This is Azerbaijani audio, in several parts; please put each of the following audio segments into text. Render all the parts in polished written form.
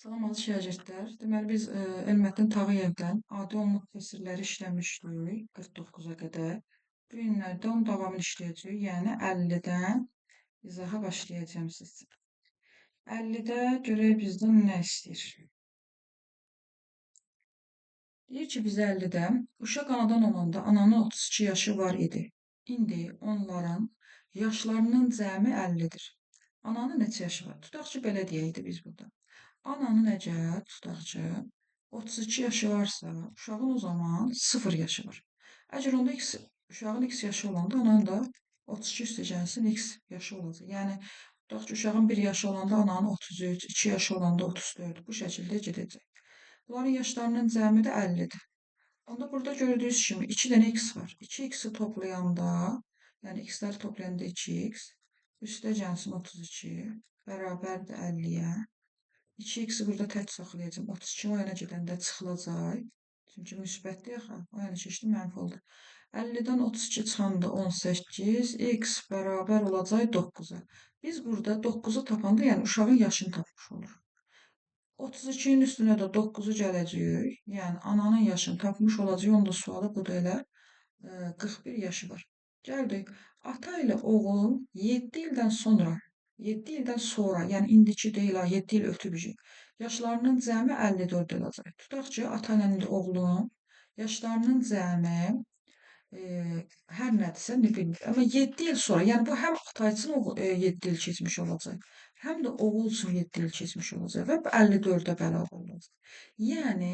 Salam aziz şagirdlər. Deməli biz Elməttin Tağıyevdən adi onluq kəsirləri işləmişdik 49-a qədər. Bu günlərdə onun davamını işləyəcəyik. Yəni 50-dən izaha başlayacağım sizə. 50-də görək bizdən nə istəyir. Deyir ki, biz 50-də uşaq anadan olanda ananın 32 yaşı var idi. İndi onların yaşlarının cəmi 50-dir. Ananın neçə yaşı var? Tutaq ki, belə deyəydi biz burada. Ananın əgər tutaq ki, 32 yaşı varsa, uşağın o zaman 0 yaşı var. Əgər onda uşağın x yaşı olanda ananın da 32 üstə gəlsin x yaşı olacaq. Yəni tutaq ki, uşağın 1 yaşı olanda ananın 33, 2 yaşı olanda 34 bu şəkildə gedəcək. Bunların yaşlarının cəmi də 50-dir. Onda burada gördüyünüz kimi 2 dənə x var. 2x'i toplayanda, yəni x'ləri toplayanda 2x, üstə gəlsin 32, bərabərdir 50-yə. 2x'i burada tək saxlayacağım. 32 o yana gedəndə çıxılacaq. Çünki müsbətdir axı. O yana keçdi, mənfi oldu. 50-dən 32 çıxanda 18, x bərabər olacaq 9-a. Biz burada 9-u tapanda, yəni uşağın yaşını tapmış oluruq. 32-nin üstünə də 9-u gələcəyik. Yəni ananın yaşını tapmış olacaq. Onun da sualı budur elə. 41 yaşı var. Gəldik. Ata ilə oğul 7 ildən sonra, yəni indiki deyil ha, 7 il ötübücük. Yaşlarının cəmi 54 olacaq. Tutaq ki, ata ilə oğlun yaşlarının cəmi hər nədirsə, nə bilmir. Amma 7 il sonra, yəni bu həm ata üçün 7 il keçmiş olacaq, həm də oğul üçün 7 il keçmiş olacaq və 54-ə bərabər olacaq. Yəni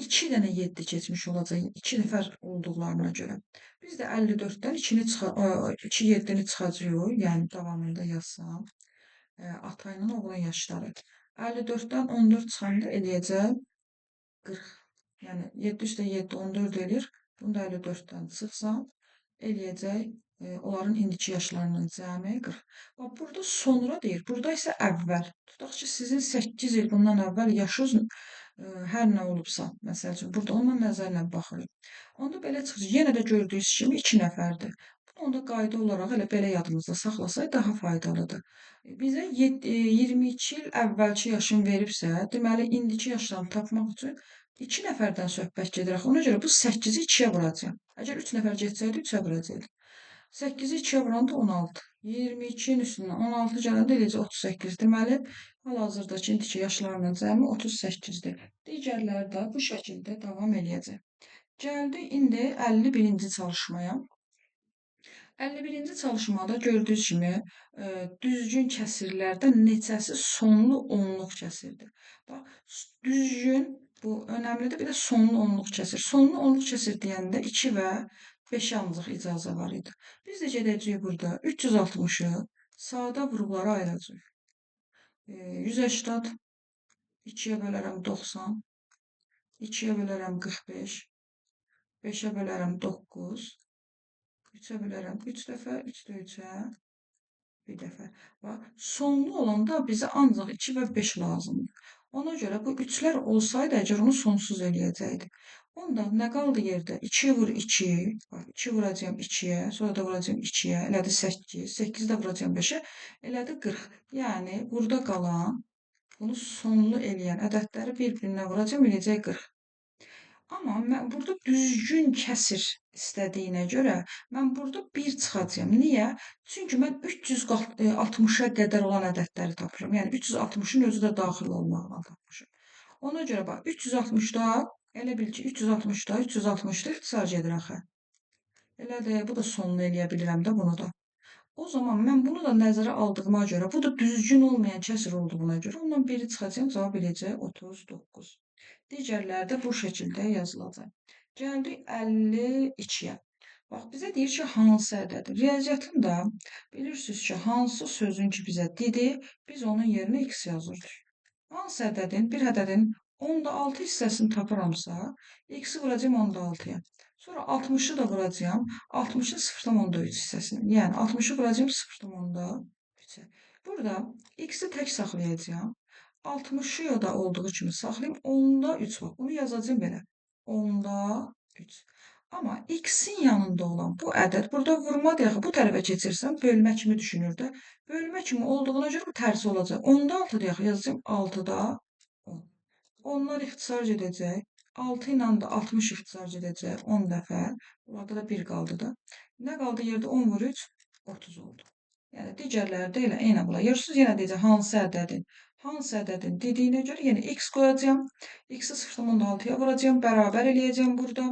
2 dənə 7 keçmiş olacaq 2 nəfər olduqlarına görə. Biz də 54-dən 2 7-ni çıxacağıq, yəni davamında yazsam. Ata ilə oğlun yaşları. 54-dən 14 çıxanda eləyəcək 40. Yəni 7 üstə 7 14 eləyir. Bunu da 54-dən çıxsam eləyəcək onların indiki yaşlarının cəmi 40. Bax burada sonra deyir. Burada isə əvvəl. Tutaq ki, sizin 8 il bundan əvvəl yaşınız hər nə olubsa, məsəl üçün burada onunla nəzərlə baxırıq. Onda belə çıxır. Yenə də gördüyünüz kimi 2 nəfərdir. Bunu onda qayda olaraq elə belə yadımızda saxlasaq daha faydalıdır. Bizə 22 il əvvəlki yaşını veribsə, deməli indiki yaşlarını tapmaq üçün 2 nəfərdən söhbət gedir axı. Ona görə bu 8-i 2-yə vuracağam. Əgər 3 nəfər getsəydi 3-ə vuracaqdım. 8-i 2-yə vuranda 16. 22-nin üstündən 16 gələndə eləyəcək 38. Deməli, hal-hazırdakı indiki yaşlarının cəmi 38-dir. Digərləri də bu şəkildə davam eləyəcək. Gəldi indi 51-ci çalışmaya. 51-ci çalışmada gördüyünüz kimi düzgün kəsirlərdən neçəsi sonlu onluq kəsirdir. Bax, düzgün bu önəmlidir. Bir də sonlu onluq kəsir. Sonlu onluq kəsir deyəndə 2 və 5 ancaq icazə var idi. Biz də gedəcəyik burada 360-ı sadə vurğulara ayıracağıq. 180 2-yə bölərəm 90, 2-yə bölərəm 45, 5-ə bölərəm 9, 3-ə bölərəm 3 dəfə, 3-də 3-ə bir dəfə. Bax, sonlu olanda bizə ancaq 2 və 5 lazımdır. Ona görə bu 3-lər olsaydı, əgər onu sonsuz eləyəcəkdik. Onda nə qaldı yerdə? 2 vur 2, bax 2 vuracağam 2-yə, sonra da vuracağam 2-yə, elədi 8, 8 də vuracağam 5-ə, elədi 40. Yəni burada qalan bunu sonlu eləyən ədədləri bir-birinə vuracağam, eləyəcək 40. Amma mən burada düzgün kəsir istədiyinə görə mən burada 1 çıxacağam. Niyə? Çünki mən 360-a qədər olan ədədləri tapıram. Yəni 360-ın özü də daxil olmaqla tapmışam. Ona görə bax 360-da elə bil ki 360-da 360-da ixtisar gedir axı. Elədir, bu da sonunu eləyə bilirəm də bunu da. O zaman mən bunu da nəzərə aldığıma görə, bu da düzgün olmayan kəsir olduğuna görə ondan biri çıxacağım, cavab eləyəcək 39. Digərləri də bu şəkildə yazılacaq. Gəldik 52-yə. Bax, bizə deyir ki, hansı ədədir? Riyaziyyatın da bilirsiniz ki, hansı sözün ki, bizə dedi, biz onun yerinə x yazırıq. Hansı ədədin, bir ədədin 10-da 6 hissəsini tapıramsa, x-i vuracağım 10-da 6-ya. Sonra 60-ı da vuracağım 60-ın 0,3 hissəsini. Yəni 60-ı vuracağım 0,3-ə. Burada x-i tək saxlayacağam. 60-ı da olduğu kimi saxlayım. 10-da 3 var. Bunu yazacağım belə. 10-da 3. Amma x-in yanında olan bu ədəd, burada vurma deyək, bu tərəfə keçirsəm, bölmə kimi düşünür də. Bölmə kimi olduğuna görə bu tərsi olacaq. 10-da 6 deyək, yazacağım 6-da 10. Onlar ixtisar edəcək. 6 ilə də 60 ixtisar edəcək 10 dəfə. Burada da 1 qaldı da. Nə qaldı yerdə? 10 vur 3, 30 oldu. Yəni digərləri də elə eynə bula. Görürsüz, yenə deyəcəm hansı ədədin? Hansı ədədin dediyinə görə yenə x qoyacağam. X-i 0,6-ya vuracağam. Bərabər eləyəcəm burada.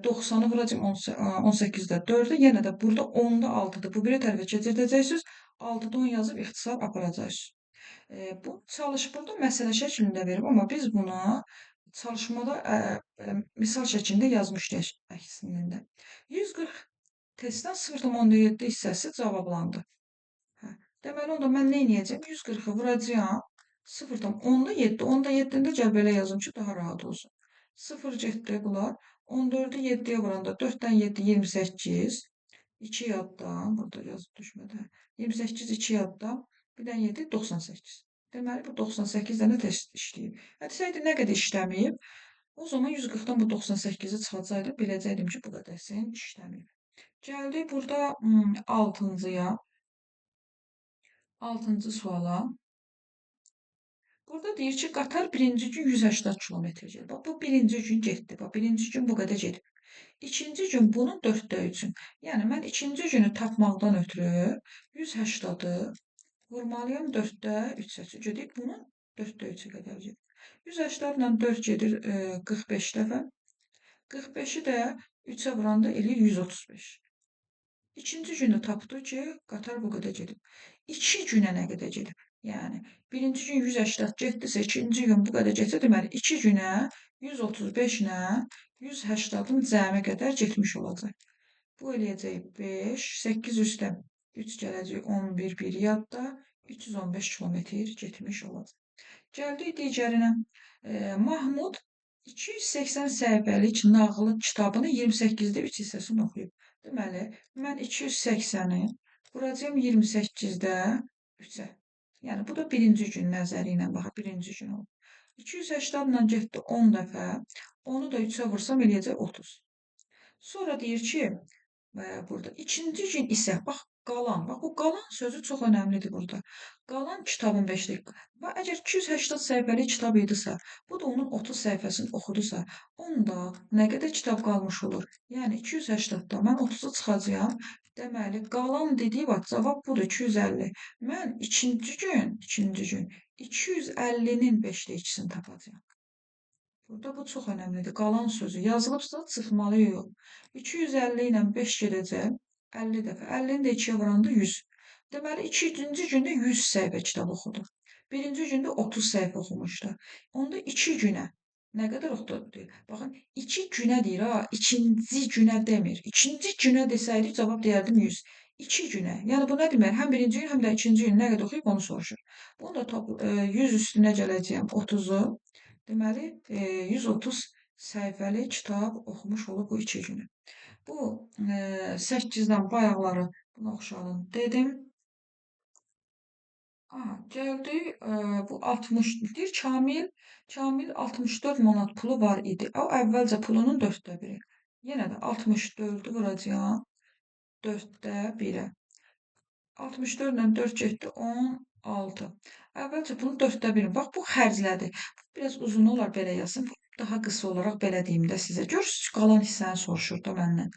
90'ı vuracağım 18'də 4'e. Yenə də burada 10'da 6'dır. Bu biri tərəfə keçirdəcəksiniz. 6'da 10 yazıb ixtisar aparacaqsınız. Bu çalış burada məsələ şəklində verib, amma biz buna çalışmada misal şəklində yazmışdıq əksində. 140 testdən 0,7 hissəsi cavablandı. Deməli, onda mən nə edəcəm? 140'ı vuracağam. 0,10'da 7. 10'da 7'də gəl belə yazım ki, daha rahat olsun. 0 getdi bunlar. 14'ü 7'ye vuranda 4'ten 7 28. 2 yaddan. Burada yazıb düşmədi. 28 2 yaddan. Bir dən 7 98. Deməli, bu 98 dənə test işləyib. Desəydi nə qədər işləməyib, o zaman 140'dan bu 98'i çıxacaqdı. Biləcəkdim ki, bu qədərsin işləməyib. Gəldik burada 6-cıya. 6-cı suala. Burada deyir ki, qatar birinci gün 180 kilometr gedir. Bax, bu birinci gün getdi. Bax, birinci gün bu qədər gedib. İkinci gün bunun 4'də 3'ün. Yəni, mən ikinci günü tapmaqdan ötürü 180'ı vurmalıyam 4'də 3'ə. Çünki deyib bunun 4'də 3'ə qədər gedir. 180 ilə 4 gedir 45 dəfə. 45'i də 3'ə vuranda eləyir 135. İkinci günü tapdı ki, qatar bu qədər gedib. 2 günə nə qədər gedib? Yəni, birinci gün 180 getdisə, ikinci gün bu qədər getsə, deməli, 2 günə 135 ilə 180'ın cəmi qədər getmiş olacaq. Bu eləyəcək 5, 8 üstə 3 gələcək 11, 1 yadda 315 kilometr getmiş olacaq. Gəldik digərinə. Mahmud 280 səhifəlik nağılı kitabını 28'də 3 hissəsini oxuyub. Deməli, mən 280'i vuracağım 28'də 3'ə. Yəni, bu da birinci gün nəzəri ilə baxaq, birinci gün oldu. 280 ilə getdi 10 dəfə, onu da 3'ə vursam eləyəcək 30. Sonra deyir ki, burada ikinci gün isə, bax, qalan, bax, bu qalan sözü çox önəmlidir burada. Qalan kitabın 5'lik. Və əgər 280 səhifəlik kitab idisə, bu da onun 30 səhifəsini oxudusa, onda nə qədər kitab qalmış olur? Yəni 280'da mən 30'u çıxacağam. Deməli, qalan dediyi vaxt cavab budur 250. Mən ikinci gün 250'nin 5'də 2'sini tapacağam. Burada bu çox önəmlidir. Qalan sözü yazılıbsa çıxmalı yox. 250 ilə 5 gedəcək 50 dəfə. 50'ni də 2'yə vuranda 100. Deməli, ikinci gündə 100 səhifə kitab oxudu. Birinci gündə 30 səhifə oxumuşdu. Onda 2 günə nə qədər oxudu? Baxın, 2 günə deyir ha, ikinci günə demir. İkinci günə desəydik cavab deyərdim 100. 2 günə. Yəni bu nə demək? Həm birinci gün, həm də ikinci gün nə qədər oxuyub onu soruşur. Bunu da 100 üstünə gələcəyəm 30'u. Deməli, 130 səhifəli kitab oxumuş olub bu 2 günü. Bu 8'dən bayaqları buna oxşarın dedim. Gəldik bu 60 deyir. Kamil 64 manat pulu var idi. O əvvəlcə pulunun 4'də 1'i. Yenə də 64'ü vuracağam 4'də 1'ə. 64 ilə 4 getdi 16. Əvvəlcə bunun 4'də 1'i. Bax, bu xərclədi. Biraz uzun olar belə yazsın. Daha qısa olaraq belə deyim də sizə. Görürsünüz, qalan hissəni soruşur da məndən.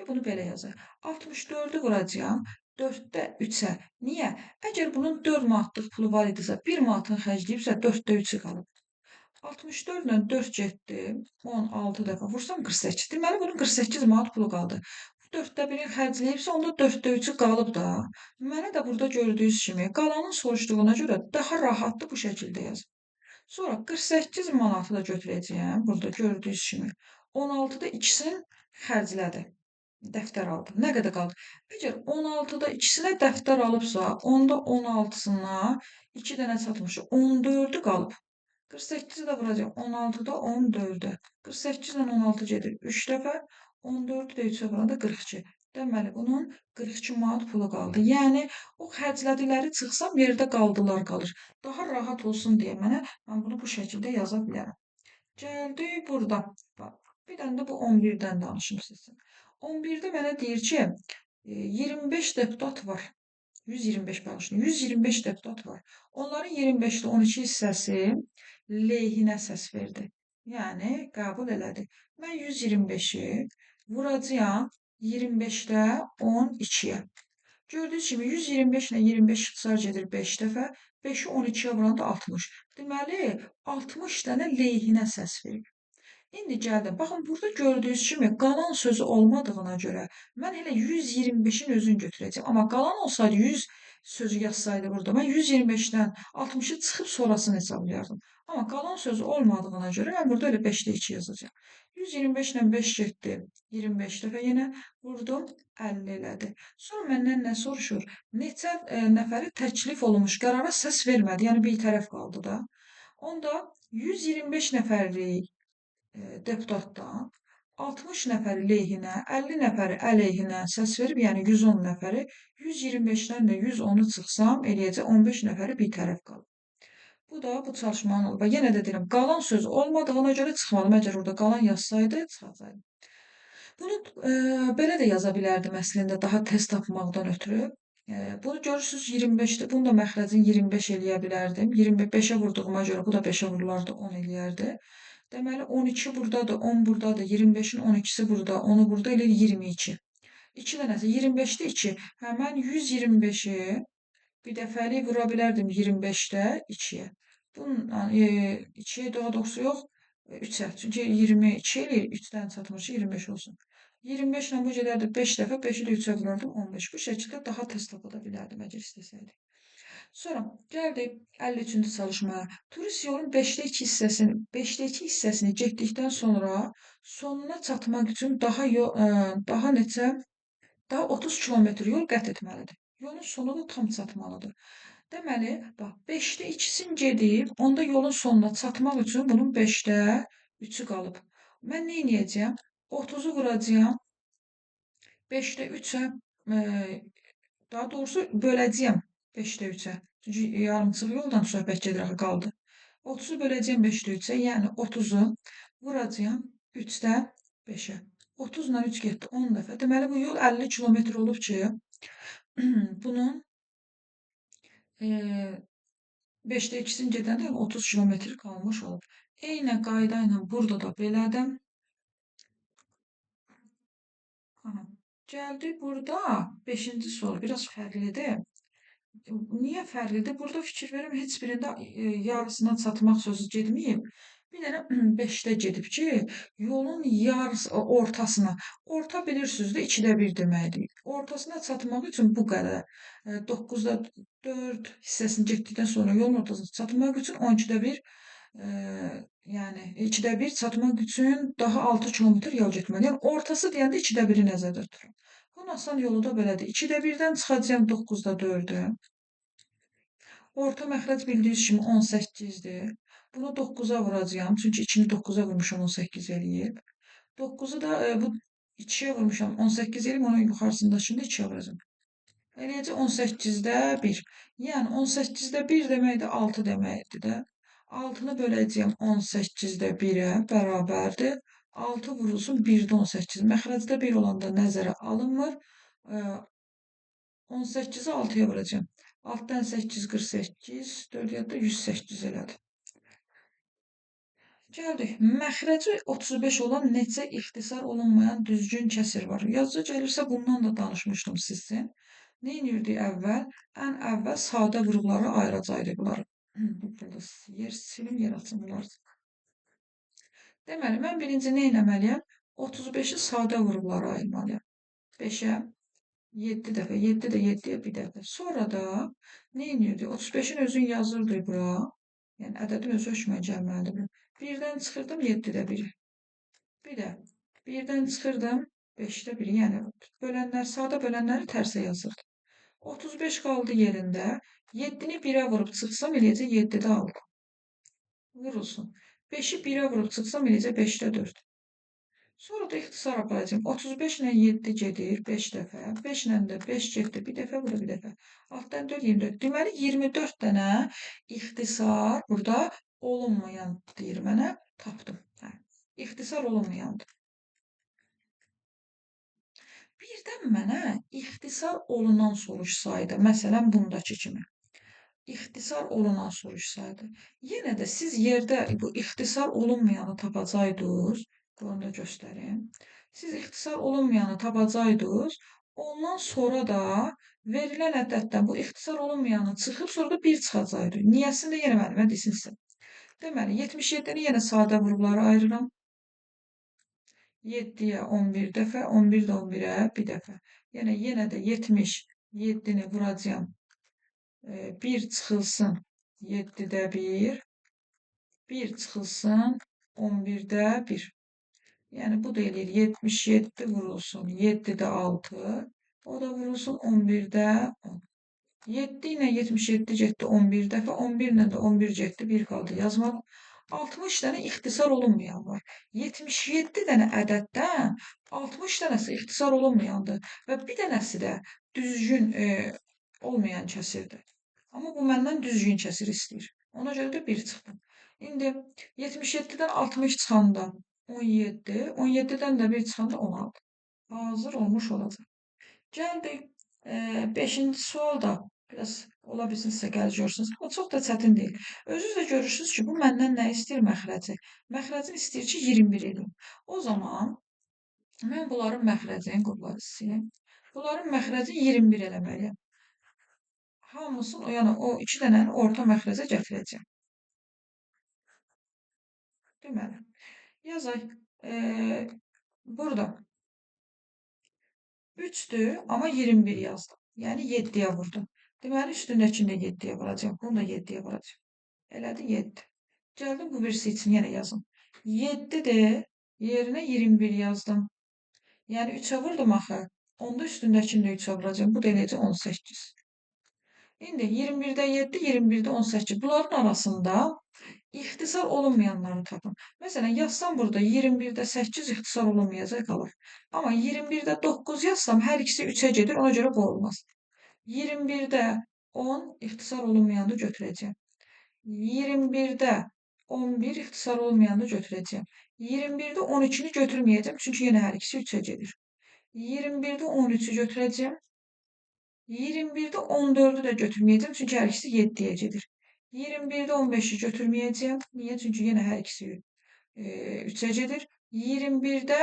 Bunu belə yazaq. 64'ü vuracağam 4'də 3'ə. Niyə? Əgər bunun 4 manatlıq pulu var idisə, 1 manatını xərcləyibsə, 4'də 3'ü qalıb. 64 ilə 4 getdi. 16 dəfə vursam 48. Deməli, bunun 48 manat pulu qaldı. 4'də 1'i xərcləyibsə, onda 4'də 3'ü qalıb da. Mənə də burada gördüyünüz kimi qalanın soruşduğuna görə daha rahatdır bu şəkildə yazım. Sonra 48 manatı da götürəcəyəm. Burada gördüyünüz kimi 16'da 2'sini xərclədi. Dəftər aldı. Nə qədər qaldı? Əgər 16'da 2'sinə dəftər alıbsa, onda 16'sına 2 dənə çatmışı 14'ü qalıb. 48'i də vuracağım 16'da 14'ə. 48 ilə 16 gedir 3 dəfə. 14'ü də 3'ə vuranda 42. Deməli, bunun 42 manat pulu qaldı. Yəni, o xərclədikləri çıxsam, yerdə qaldılar qalır. Daha rahat olsun deyə mən bunu bu şəkildə yaza bilərəm. Gəldik burada. Bir dənə də bu 11'dən danışım sizə. 11'də mənə deyir ki, 25 deputat var. 125 bağışlayın. 125 deputat var. Onların 25'də 12 hissəsi leyhinə səs verdi. Yəni qəbul elədi. Mən 125-i vuracağam 25-də 12-yə. Gördüyünüz kimi 125 ilə 25 ixtisar gedir 5 dəfə. 5-i 12-yə vuranda 60. Deməli 60 dənə leyhinə səs verir. İndi gəldim. Baxın, burada gördüyünüz kimi qalan sözü olmadığına görə mən elə 125-in özünü götürəcəm. Amma qalan olsaydı 100 sözü yazsaydı burada mən 125-dən 60-ı çıxıb sonrasını hesablayardım. Amma qalan sözü olmadığına görə mən burada elə 5-də 2 yazacağam. 125 ilə 5 getdi. 25 dəfə yenə vurdum, 50 elədi. Sonra məndən nə soruşur? Neçə nəfəri təklif olunmuş qərara səs vermədi, yəni bir tərəf qaldı da. Onda 125 nəfərlik deputatdan 60 nəfəri leyhinə, 50 nəfəri əleyhinə səs verib, yəni 110 nəfəri, 125-dən də 110-u çıxsam, eləyəcək 15 nəfəri bir tərəf qalır. Bu da bu çalışmanın olub. Və yenə də deyirəm, qalan söz olmadığına görə çıxmadım. Əgər orada qalan yazsaydı, çıxacaqdı. Bunu belə də yaza bilərdim əslində, daha tez tapmaqdan ötürü. Bunu görürsünüz 25-dir. Bunu da məxrəcin 25 eləyə bilərdim. 25-ə vurduğuma görə bu da 5-ə vurulardı, 10 eləyərdi. Deməli 12 burdadır, 10 burdadır, 25-in 12-si burada, 10-u burada eləyir 22. 2 dənəsi 25-də 2. Həmən 125-i bir dəfəlik vura bilərdim 25-də 2-yə. Bununla 2-yə daha doğrusu yox, 3-ə. Çünki 22 eləyir, 3-dən çatmır ki, 25 olsun. 25 ilə bu gedərdi 5 dəfə, 5-i də 3-ə vurardım 15. Bu şəkildə daha tez tapa da bilərdim əgər istəsəydim. Sonra gəldik 53-cü çalışmaya. Turist yolun 5-də 2 hissəsini getdikdən sonra sonuna çatmaq üçün daha neçə daha 30 kilometr yol qət etməlidir. Yolun sonu da tam çatmalıdır. Deməli, bax 5-də 2-sini gedib, onda yolun sonuna çatmaq üçün bunun 5-də 3-ü qalıb. Mən nə edəcəyəm? 30-u vuracağam 5-də 3-ə, daha doğrusu böləcəyəm 5-də 3-ə. Çünki yarımçıq yoldan söhbət gedir axı qaldı. 30-u böləcəyəm 5-də 3-ə, yəni 30-u vuracağam 3-də 5-ə. 30 ilə 3 getdi 10 dəfə. Deməli bu yol 50 kilometr olub ki, bunun 5-də 2-sini gedəndə 30 kilometr qalmış olub. Eyni qayda ilə burada da belədim. Gəldi burada 5-ci soru biraz fərqlidir. Niyə fərqlidir? Burada fikir verim, heç birində yarısına çatmaq sözü getməyib. Bir dənə 5-də gedib ki, yolun yarısı, ortasına. Orta bilirsiniz də 2-də 1 deməkdir. Ortasına çatmaq üçün bu qədər. 9-da 4 hissəsini getdikdən sonra yolun ortasına çatmaq üçün 12-də 1 yəni 2-də 1 çatmaq üçün daha 6 kilometr yol getməli. Yəni ortası deyəndə 2-də 1-i nəzərdə tuturam. Bunun asan yolu da belədir. 2-də 1-dən çıxacağam 9-da 4-ü. Orta məxrəc bildiyiniz kimi 18-dir. Bunu 9-a vuracağam. Çünki 2-ni 9-a vurmuşam 18 eləyib. 9-u da bu 2-yə vurmuşam 18 eləyib. Onun yuxarısındakını da 2-yə vuracağam. Eləyəcək 18-də 1. Yəni 18-də 1 demək də 6 deməkdir də. 6-nı böləcəyəm 18-də 1-ə bərabərdir. 6 vurulsun 1-də 18. Məxrəcdə 1 olanda nəzərə alınmır. 18-i 6-ya vuracağam. 6-dan 8 48, 4 yadda 108 elədi. Gəldik. Məxrəci 35 olan neçə ixtisar olunmayan düzgün kəsir var. Yazıca gəlirsə bundan da danışmışdım sizin. Nə edirdik əvvəl? Ən əvvəl sadə vurğuları ayıracaqdı bunları. Burada yer silim, yer açım bunlar. Deməli, mən birinci nə etməliyəm? 35-i sadə vurğulara ayırmalıyam. 5-ə 7 dəfə, 7 də 7-yə bir dəfə. Sonra da nə edirdik? 35-in özünü yazırdıq bura. Yəni ədədin özü hökmən gəlməlidir. 1-dən çıxırdım 7-də 1-i. Bir də 1-dən çıxırdım 5-də 1-i. Yəni bölənlər, sadə bölənləri tərsə yazırdım. 35 qaldı yerində. 7-ni 1-ə vurub çıxsam eləyəcək 7-də 6. Vurulsun. 5-i 1-ə vurub çıxsam eləyəcək 5-də 4. Sonra da ixtisar aparacağım. 35 ilə 7 gedir 5 dəfə. 5 ilə də 5 getdi bir dəfə, bura bir dəfə. 6-dan 4, 24. Deməli 24 dənə ixtisar burada olunmayan deyir mənə. Tapdım. Hə. İxtisar olunmayandır. Birdən mənə ixtisar olunan soruşsaydı, məsələn bundakı kimi. ixtisar olunan soruşsaydı, yenə də siz yerdə bu ixtisar olunmayanı tapacaqdınız. Onu da göstərim. Siz ixtisar olunmayanı tapacaqdınız. Ondan sonra da verilən ədəddən bu ixtisar olunmayanı çıxıb, sonra da 1 çıxacaqdı. Niyəsini də yenə müəllimə desin sizə. Deməli, 77-ni yenə sadə vurgulara ayırıram. 7-yə 11 dəfə, 11 də 11-ə bir dəfə. Yenə də 77-ni vuracağam. 1 çıxılsın 7-də 1, 1 çıxılsın 11-də 1. Yəni bu da eləyir 77 vurulsun 7-də 6, o da vurulsun 11-də 10. 7 ilə 77 getdi 11 dəfə, 11 ilə də 11 getdi, 1 qaldı yazmaq. 60 dənə ixtisar olunmayan var. 77 dənə ədəddən 60 dənəsi ixtisar olunmayandır və bir dənəsi də düzgün olmayan kəsirdir. Amma bu məndən düzgün kəsir istəyir. Ona görə də 1 çıxdı. İndi 77-dən 60 çıxanda 17, 17-dən də 1 çıxanda 16. Hazır olmuş olacaq. Gəldik 5-ci sual da biraz ola bilsin sizə gəlici görürsünüz. O çox da çətin deyil. Özünüz də görürsünüz ki, bu məndən nə istəyir məxrəci? Məxrəcini istəyir ki, 21 eləyim. O zaman mən bunların məxrəcini qurbalasıyım. Bunların məxrəcini 21 eləməliyəm. Hamısını, yəni o 2 dənəni orta məxrəcə gətirəcəm. Deməli, yazaq. Burada 3'dür, amma 21 yazdım. Yəni 7-yə vurdum. Deməli, üstündəkini də 7-yə vuracağım. Bunu da 7-yə vuracağım. Elədi 7. Gəldim bu birisi için yenə yazım. 7-dir, yerinə 21 yazdım. Yəni 3-ə vurdum axı. Onda üstündəkini də 3-ə vuracağım. Bu da eləyəcək 18. İndi 21-də 7, 21-də 18. Bunların arasında ixtisar olunmayanları tapın. Məsələn, yazsam burada 21-də 8 ixtisar olunmayacaq qalır. Amma 21-də 9 yazsam hər ikisi 3-ə gedir, ona görə bu olmaz. 21-də 10 ixtisar olunmayanı götürəcəm. 21-də 11 ixtisar olmayanı götürəcəm. 21-də 12-ni götürməyəcəm, çünki yenə hər ikisi 3-ə gedir. 21-də 13-ü götürəcəm. 21-də 14-ü də götürməyəcəm, çünki hər ikisi 7-yə gedir. 21-də 15-i götürməyəcəm. Niyə? Çünki yenə hər ikisi 3-ə gedir. 21-də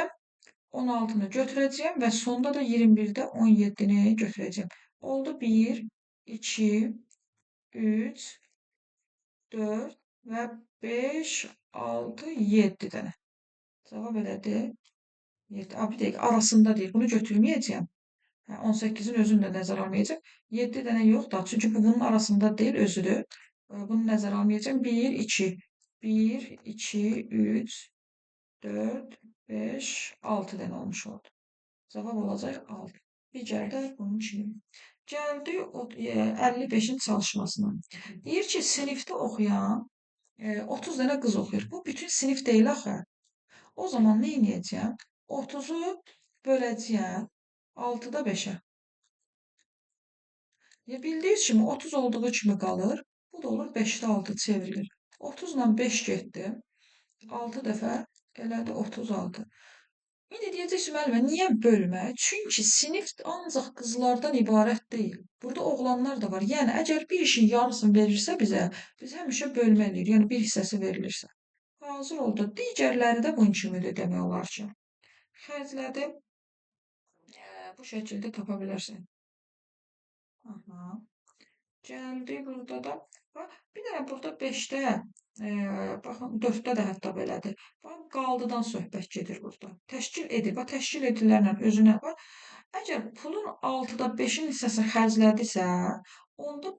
16-nı götürəcəm və sonda da 21-də 17-ni götürəcəm. Oldu 1, 2, 3, 4 və 5, 6, 7 dənə. Cavab elədi. 7. Bir dəqiqə, arasında deyil. Bunu götürməyəcəm. 18-in özünü də nəzərə almayacaq. 7 dənə yox da, çünki bu bunun arasında deyil, özüdür. Bunu nəzərə almayacaq. 1, 2, 1, 2, 3, 4, 5, 6 dənə olmuş oldu. Cavab olacaq 6. Digər də bunun kimi. Gəldi 55-in çalışmasına. Deyir ki, sinifdə oxuyan 30 dənə qız oxuyur. Bu bütün sinif deyil axı. O zaman nə edəcəm? 30-u böləcəyəm 6-da 5-ə. Bildiyiniz kimi 30 olduğu kimi qalır. Bu da olur 5-də 6 çevrilir. 30 ilə 5 getdi. 6 dəfə elədi 36. İndi deyəcəksiniz müəllimə, niyə bölmə? Çünki sinif ancaq qızlardan ibarət deyil. Burada oğlanlar da var. Yəni əgər bir işin yarısını verirsə bizə, biz həmişə bölmə eləyirik. Yəni bir hissəsi verilirsə. Hazır oldu. Digərləri də bunun kimidir demək olar ki. Xərclədi. Bu şəkildə tapa bilərsən. Aha. Gəldi burada da. Bir dənə burada 5-də, baxın 4-də də hətta belədir. Bax, qaldıdan söhbət gedir burada. Təşkil edir. Bax, təşkil edilərlə özünə bax. Əgər pulun 6-da 5-in hissəsini xərclədisə, onda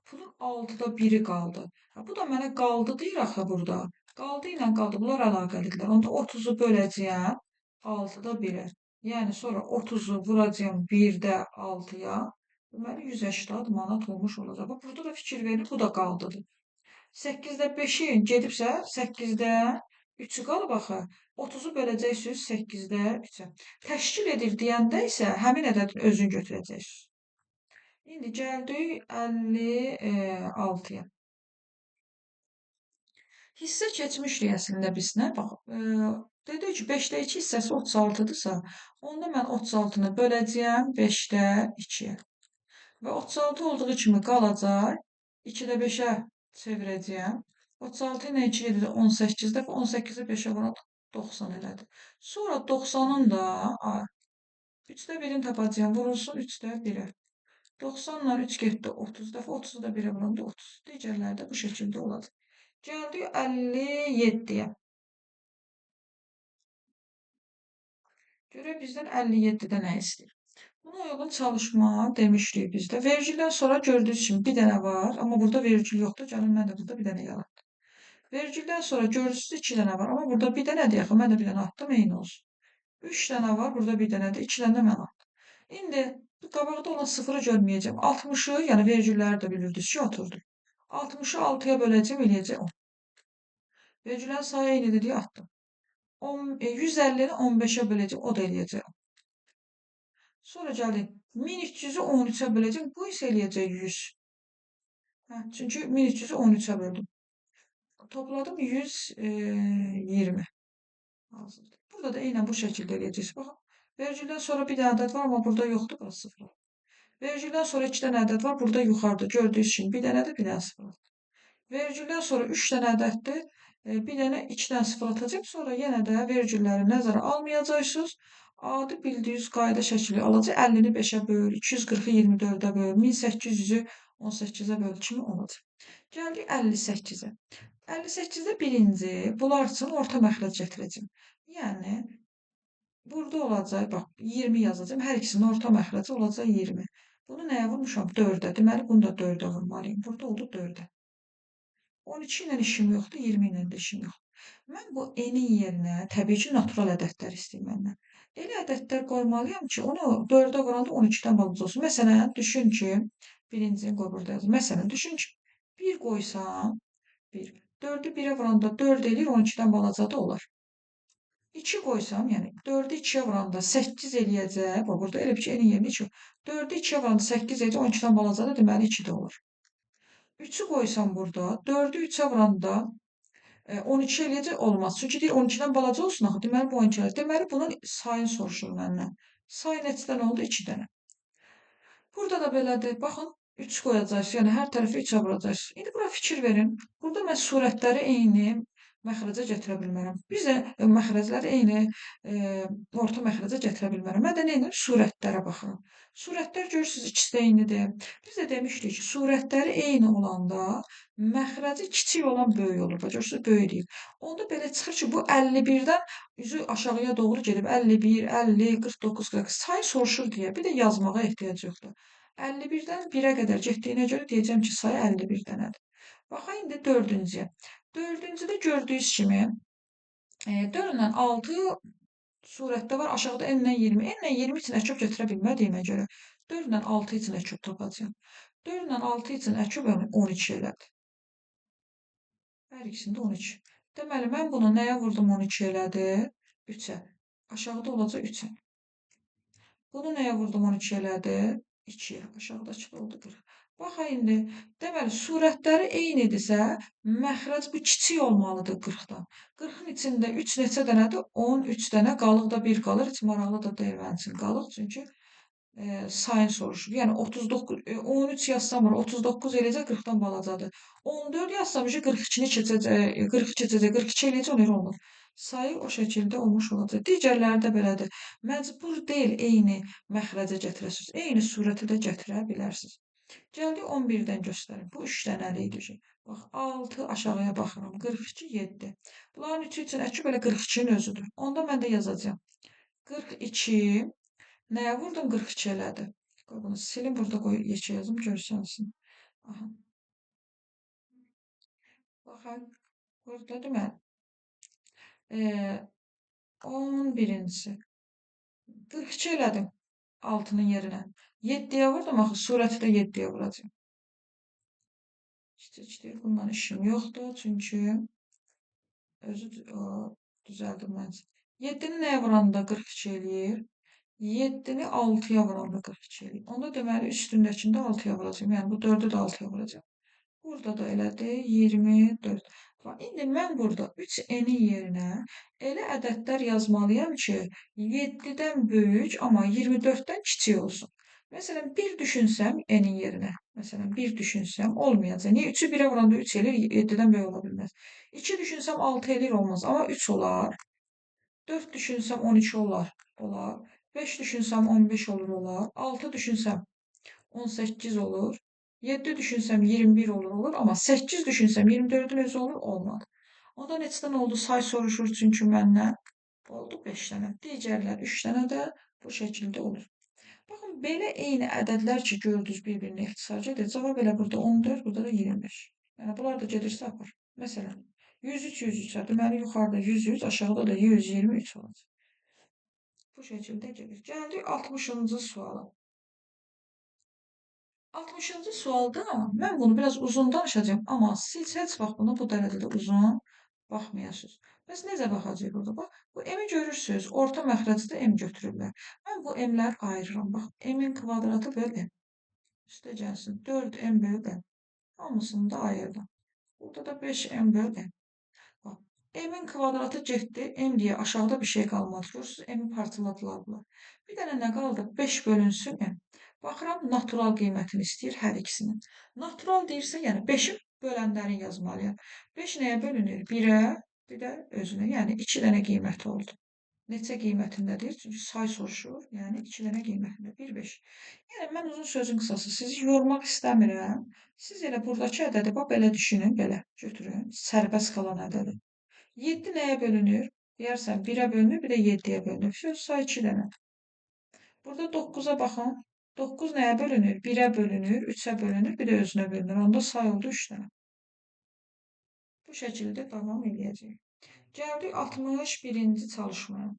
pulun 6-da 1-i qaldı. Bu da mənə qaldı deyir axı burada. Qaldı ilə qaldı. Bunlar əlaqəlidirlər. Onda 30-u böləcəyəm 6-da 1-ə. Yəni sonra 30-u vuracağım 1-də 6-ya. Deməli 180 manat olmuş olacaq. Bax, burada da fikir verin, bu da qaldıdır. 8-də 5-i gedibsə 8-də 3-ü qalıb axı. 30-u böləcəksiniz 8-də 3-ə. Təşkil edir deyəndə isə həmin ədədin özünü götürəcəksiniz. İndi gəldik 56-ya. Hissə keçmişdik əslində bizlə. Bax, dedik ki, 5-də 2 hissəsi 36-dırsa, onda mən 36-nı böləcəyəm 5-də 2-yə. Və 36 olduğu kimi qalacaq. 2-də 5-ə çevirəcəyəm. 36 ilə 2 7-də 18 dəfə 18-i 5-ə vuran 90 elədi. Sonra 90-ın da 3-də 1-ini tapacağam. Vurulsun 3-də 1-ə. 90-la 3 getdi 30 dəfə. 30-u da 1-ə vuranda 30. Digərləri də bu şəkildə olacaq. Gəldik 57-yə. Görək bizdən 57-də nə istəyir. Buna uyğun çalışma demişdik bizdə. Vergüldən sonra gördüyünüz kimi bir dənə var, amma burada vergül yoxdur. Gəlin mən də burada bir dənə yarattım. Vergüldən sonra gördüyünüz 2 dənə var, amma burada bir dənədir axı. Mən də bir dənə atdım, eyni olsun. 3 dənə var, burada bir dənədir. 2 dənə də mən atdım. İndi qabaqda olan sıfırı görməyəcəm. 60-ı, yəni vergülləri də bilirdiniz ki, oturdu. 60-ı 6-ya böləcəm, eləyəcək 10. Vergüllərin sayı eynidir deyə atdım. 150-ni 15-ə böləcəm, o da eləyəcək 10. Sonra gəldik 1300-ü 13-ə böləcəm, bu isə eləyəcək 100. Çünki 1300-ü 13-ə böldüm. Topladım 120. Hazırdır. Burada da eynən bu şəkildə eləyəcəksiniz. Baxın, vergüldən sonra bir dənə ədəd var, amma burada yoxdur, burası sıfır. Vergüldən sonra 2 dənə ədəd var, burada yuxarıda gördüyünüz kimi bir dənədir, bir dənə sıfır. Vergüldən sonra 3 dənə ədəddir, bir dənə 2 dənə sıfır atacaq. Sonra yenə də vergülləri nəzərə almayacaqsınız. Adi bildiyiniz qayda şəkli alacaq. 50-ni 5-ə böl, 240-ı 24-ə böl, 1800-ü 18-ə böl kimi olacaq. Gəldik 58-ə. 58-də birinci, bunlar üçün orta məxrəc gətirəcəm. Yəni, burada olacaq, bax, 20 yazacağım. Hər ikisinin orta məxrəci olacaq 20. Bunu nəyə vurmuşam? 4-ə. Deməli, bunu da 4-ə vurmalıyım. Burada oldu 4-ə. 12 ilə işim yoxdur, 20 ilə də işim yoxdur. Mən bu n-in yerinə təbii ki, natural ədədlər istəyim məndən. Elə ədədlər qoymalıyam ki, onu 4-ə vuranda 12-dən balaca olsun. Məsələn, düşün ki, birincini qoy burada yazım. Məsələn, düşün ki, 1 qoysam, 1. 4-ü 1-ə vuranda 4 eləyir, 12-dən balaca da olar. 2 qoysam, yəni 4-ü 2-yə vuranda 8 eləyəcək. Bax, burada elə bir ki, n-in yerinə 2. 4-ü 2-yə vuranda 8 eləyəcək, 12-dən balaca da deməli 2 də olur. 3-ü qoysam burada, 4-ü 3-ə vuranda 12 eləyəcək, olmaz. Çünki deyir 12-dən balaca olsun axı, deməli bu 12 eləyəcək. Deməli bunun sayını soruşur məndən. Say neçədən oldu? 2 dənə. Burada da belədir. Baxın, 3 qoyacaqsınız. Yəni hər tərəfi 3-ə vuracaqsınız. İndi bura fikir verin. Burada mən surətləri eyni məxrəcə gətirə bilmərəm. Biz də məxrəcləri eyni orta məxrəcə gətirə bilmərəm. Mən də nə edirəm? Surətlərə baxıram. Surətlər görürsünüz, ikisi də eynidir. Biz də demişdik ki, surətləri eyni olanda məxrəci kiçik olan böyük olur. Görürsünüz, böyük deyil. Onda belə çıxır ki, bu 51-dən üzü aşağıya doğru gedib 51, 50, 49, 40 say soruşur deyə. Bir də yazmağa ehtiyac yoxdur. 51-dən 1-ə qədər getdiyinə görə deyəcəm ki, sayı 51 dənədir. Baxaq indi 4-cüyə. 4-cüdə gördüyünüz kimi 4 ilə 6 surətdə var. Aşağıda n ilə 20. N ilə 20 üçün əküb götürə bilmədiyimə görə 4 ilə 6 üçün əküb tapacağam. 4 ilə 6 üçün əküb 12 elədi. Hər ikisində 12. Deməli, mən bunu nəyə vurdum 12 elədi? 3-ə. Aşağıda olacaq 3-ə. Bunu nəyə vurdum 12 elədi? 2-yə. Aşağıdakı da oldu 40. Bax, indi, deməli, surətləri eynidirsə, məxrəc bu kiçik olmalıdır 40-dan. 40-ın içində 3 neçə dənədir? 13 dənə, qalıq da 1 qalır. Heç maraqlı da deyil mənim üçün qalıq, çünki sayını soruşur. Yəni 39, 13 yazsam var, 39 eləyəcək, 40-dan balacadır. 14 yazsam 42-ni keçəcək, 40 keçəcək, 42 eləyəcək, ona görə olmur. Sayı o şəkildə olmuş olacaq. Digərləri də belədir. Məcbur deyil eyni məxrəcə gətirəsiniz. Eyni surəti də gətirə bilərsiniz. Gəldik 11-dən göstərim. Bu 3 dənəli idi. Bax, 6 aşağıya baxıram. 42, 7. Bunların üçü üçün əkib elə 42-nin özüdür. Onda mən də yazacağam. 42 nəyə vurdum? 42 elədi. Qoy bunu silin, burada qoy yekə yazım, görsənsin. Aha. Baxın, burada deməli 11-ci. 42 elədim 6-nın yerinə. 7-yə vurdum, axı surəti də 7-yə vuracağım. Kiçik, bundan işim yoxdur, çünki özü düzəldim mən. 7-ni nəyə vuranda 42 eləyir? 7-ni 6-ya vuranda 42 eləyir. Onda deməli üstündəkində 6-ya vuracağım. Yəni bu 4-ü də 6-ya vuracağım. Burada da elədir 24. İndi mən burada 3n-in yerinə elə ədədlər yazmalıyam ki, 7-dən böyük, amma 24-dən kiçik olsun. Məsələn, bir düşünsəm n-in yerinə. Məsələn, bir düşünsəm olmayacaq. Niyə? 3-ü 1-ə vuranda 3 eləyir, 7-dən böyük ola bilməz. 2 düşünsəm 6 eləyir, olmaz. Amma 3 olar. 4 düşünsəm 12 olar, olar. 5 düşünsəm 15 olur, olar. 6 düşünsəm 18 olur. 7 düşünsəm 21 olur, olur. Amma 8 düşünsəm 24-ün özü olur, olmadı. Onda neçədən oldu? Say soruşur çünki məndən. Oldu 5 dənə. Digərlər 3 dənə də bu şəkildə olur. Baxın, belə eyni ədədlər ki, gördünüz bir-birinə ixtisarca edir. Cavab elə burada 14, burada da 25. Yəni, bunlar da gedirsə apar. Məsələn, 103, 103-ə. Deməli, yuxarıda 103, aşağıda da 123 olacaq. Bu şəkildə gedir. Gəldik 60-cı suala. 60-cı sualda mən bunu biraz uzun danışacağım, amma siz heç vaxt bunu bu dərəcədə uzun baxmayasınız. Bəs necə baxacağıq burada? Bax, bu m-i görürsünüz, orta məxrəcdə m götürürlər. Mən bu m-ləri ayırıram. Bax, m-in kvadratı böl m. Üstə gəlsin 4m böl m. Hamısını da ayırdım. Burada da 5m böl m. Bax, m-in kvadratı getdi, m deyə aşağıda bir şey qalmadı. Görürsünüz, m-i parçaladılar bunlar. Bir dənə nə qaldı? 5 bölünsün m. Baxıram, natural qiymətini istəyir hər ikisinin. Natural deyirsə, yəni 5-i bölənlərin yazmalıyam. 5 nəyə bölünür? 1-ə, bir də özünə, yəni 2 dənə qiyməti oldu. Neçə qiymətindədir? Çünki say soruşur, yəni 2 dənə qiymətində. 1, 5. Yəni, mən uzun sözün qısası sizi yormaq istəmirəm. Siz elə buradakı ədədi bax, belə düşünün, belə götürün. Sərbəst qalan ədədi. 7 nəyə bölünür? Deyərsən 1-ə bölünür, bir də 7-yə bölünür. Söz say 2 dənə. Burada 9-a baxın. 9 nəyə bölünür? 1-ə bölünür, 3-ə bölünür, bir də özünə bölünür. Onda say oldu 3 dənə. Bu şəkildə davam edəcəyik. Gəldik 61-ci çalışmaya.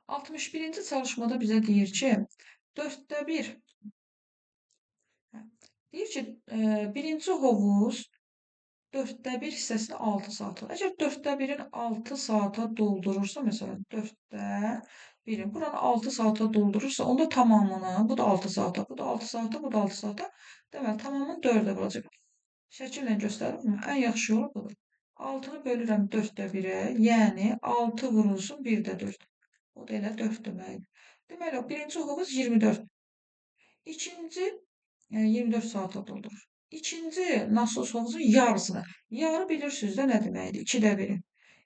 61-ci çalışmada bizə deyir ki, 4də 1 deyir ki, birinci hovuz 4də 1 hissəsini 6 saat. Əgər 4də 1-in 6 saata doldurursa, məsələn, 4də 1-in buranı 6 saata doldurursa, onda tamamını, bu da 6 saata, bu da 6 saata, bu da 6 saata, deməli, tamamını 4-ə vuracaq. Şəkillə göstərirəm. Ən yaxşı yolu budur. 6-nı bölürəm 4də 1-ə, yəni 6 vurulsun 1də 4. O da elə 4 deməkdir. Deməli, birinci hovuz 24. İkinci 24 saata doldurur. İkinci nasos hovuzun yarısını. Yarı bilirsiniz də nə deməkdir? 2də 1-in.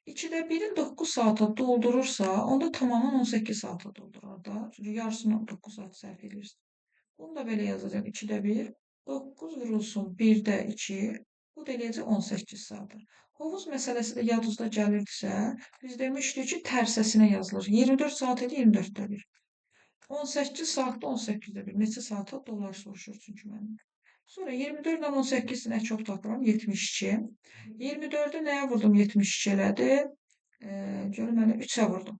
2də 1-in 9 saata doldurursa, onda tamamən 18 saata doldurar da. Çünki yarısını 9 saat sərf edirsiniz. Bunu da belə yazacağım. 2də 1, 9 vurulsun 1də 2, bu da eləyəcək 18 saatdır. Hovuz məsələsi də yadınızda gəlirdisə, biz demişdik ki, tərsəsinə yazılır. 24 saat idi, 24də 1. 18 saatda 18də 1. Neçə saata dolar soruşur çünki məndən. Sonra 24 ilə 18-i nə çox tapıram? 72. 24-ü nəyə vurdum? 72 elədi. Görün mənə 3-ə vurdum.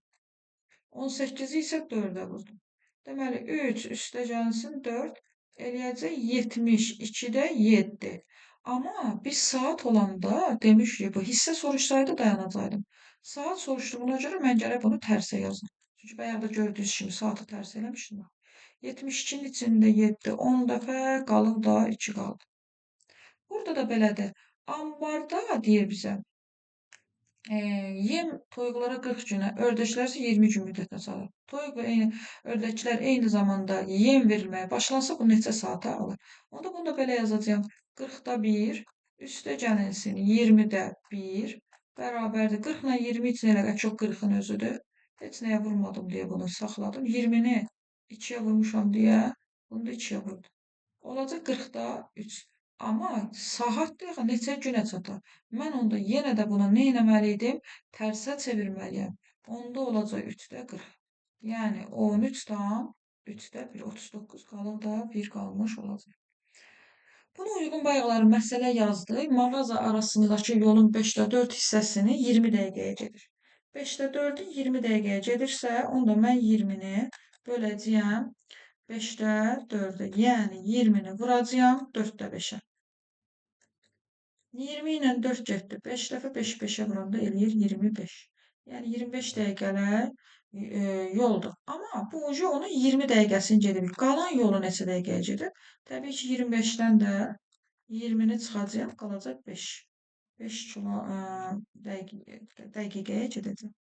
18-i isə 4-ə vurdum. Deməli, 3 üstə gəlsin 4 eləyəcək 72-də 7. Amma biz saat olanda demişdik, bu hissə soruşsaydı dayanacaqdım. Saat soruşduğuna görə mən gərək bunu tərsə yazdım. Çünki bayaq da gördüyünüz kimi saatı tərs eləmişdim. 72-nin içində 7, 10 dəfə qalıb da 2 qaldı. Burada da belədir. Ambarda deyir bizə, yem toyuqlara 40 günə, ördəklər isə 20 gün müddətinə salır. Toyuq və ördəklər eyni zamanda yem verilməyə başlansa, bu neçə saata alır? Onda bunu da belə yazacağam. 40-da 1, üstə gəlinsin 20-də 1, bərabərdir. 40 ilə 20 üçün elə çox 40-ın özüdür. Heç nəyə vurmadım deyə bunu saxladım. 20-ni 2-yə vurmuşam deyə, bunu da 2-yə vurdum. Olacaq 40-da 3. Amma saat deyək, neçə günə çatar? Mən onda yenə də buna nə etməli idim? Tərsə çevirməliyəm. Onda olacaq 3-də 40. Yəni 13 tam 3-də 1, 39 qalır da 1 qalmış olacaq. Buna uyğun bayaqları məsələ yazdıq. Mağaza arasındakı yolun 5-də 4 hissəsini 20 dəqiqəyə gedir. 5-də 4-ün 20 dəqiqəyə gedirsə, onda mən 20-ni böləcəyəm 5-də 4-ə. Yəni 20-ni vuracağam 4-də 5-ə. 20 ilə 4 getdi. 5 dəfə 5-i 5-ə vuranda eləyir 25. Yəni 25 dəqiqələr yoldur. Amma bu ucu onun 20 dəqiqəsini gedib. Qalan yolu neçə dəqiqəyə gedib? Təbii ki, 25-dən də 20-ni çıxacağım, qalacaq 5. 5 kilo dəqiqəyə gedəcək.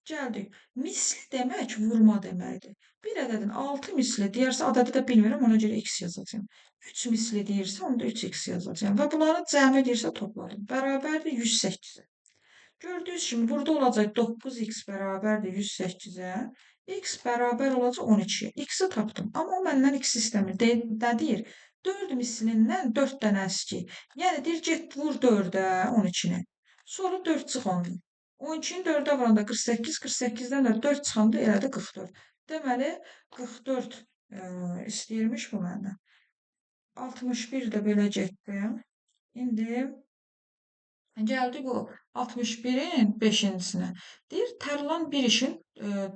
Gəldik. Misli demək vurma deməkdir. Bir ədədin 6 misli deyərsə, ədədi də bilmirəm, ona görə x yazacağam. 3 misli deyirsə, onda 3x yazacağam. Və bunların cəmi deyirsə topladım. Bərabərdir 108-ə. Gördüyünüz kimi burada olacaq 9x bərabərdir 108-ə. X bərabər olacaq 12-yə. X-i tapdım. Amma o məndən x istəmir. Nə deyir? 4 mislindən 4 dənə əski. Yəni deyir, get vur 4-ə 12-ni. Sonra 4 çıx ondan. 12-ni 4-ə vuranda 48, 48-dən də 4 çıxanda elədi 44. Deməli, 44 istəyirmiş bu məndən. 61 də belə getdim. İndi gəldi bu 61-in 5-cisinə. Deyir, tərlan bir işin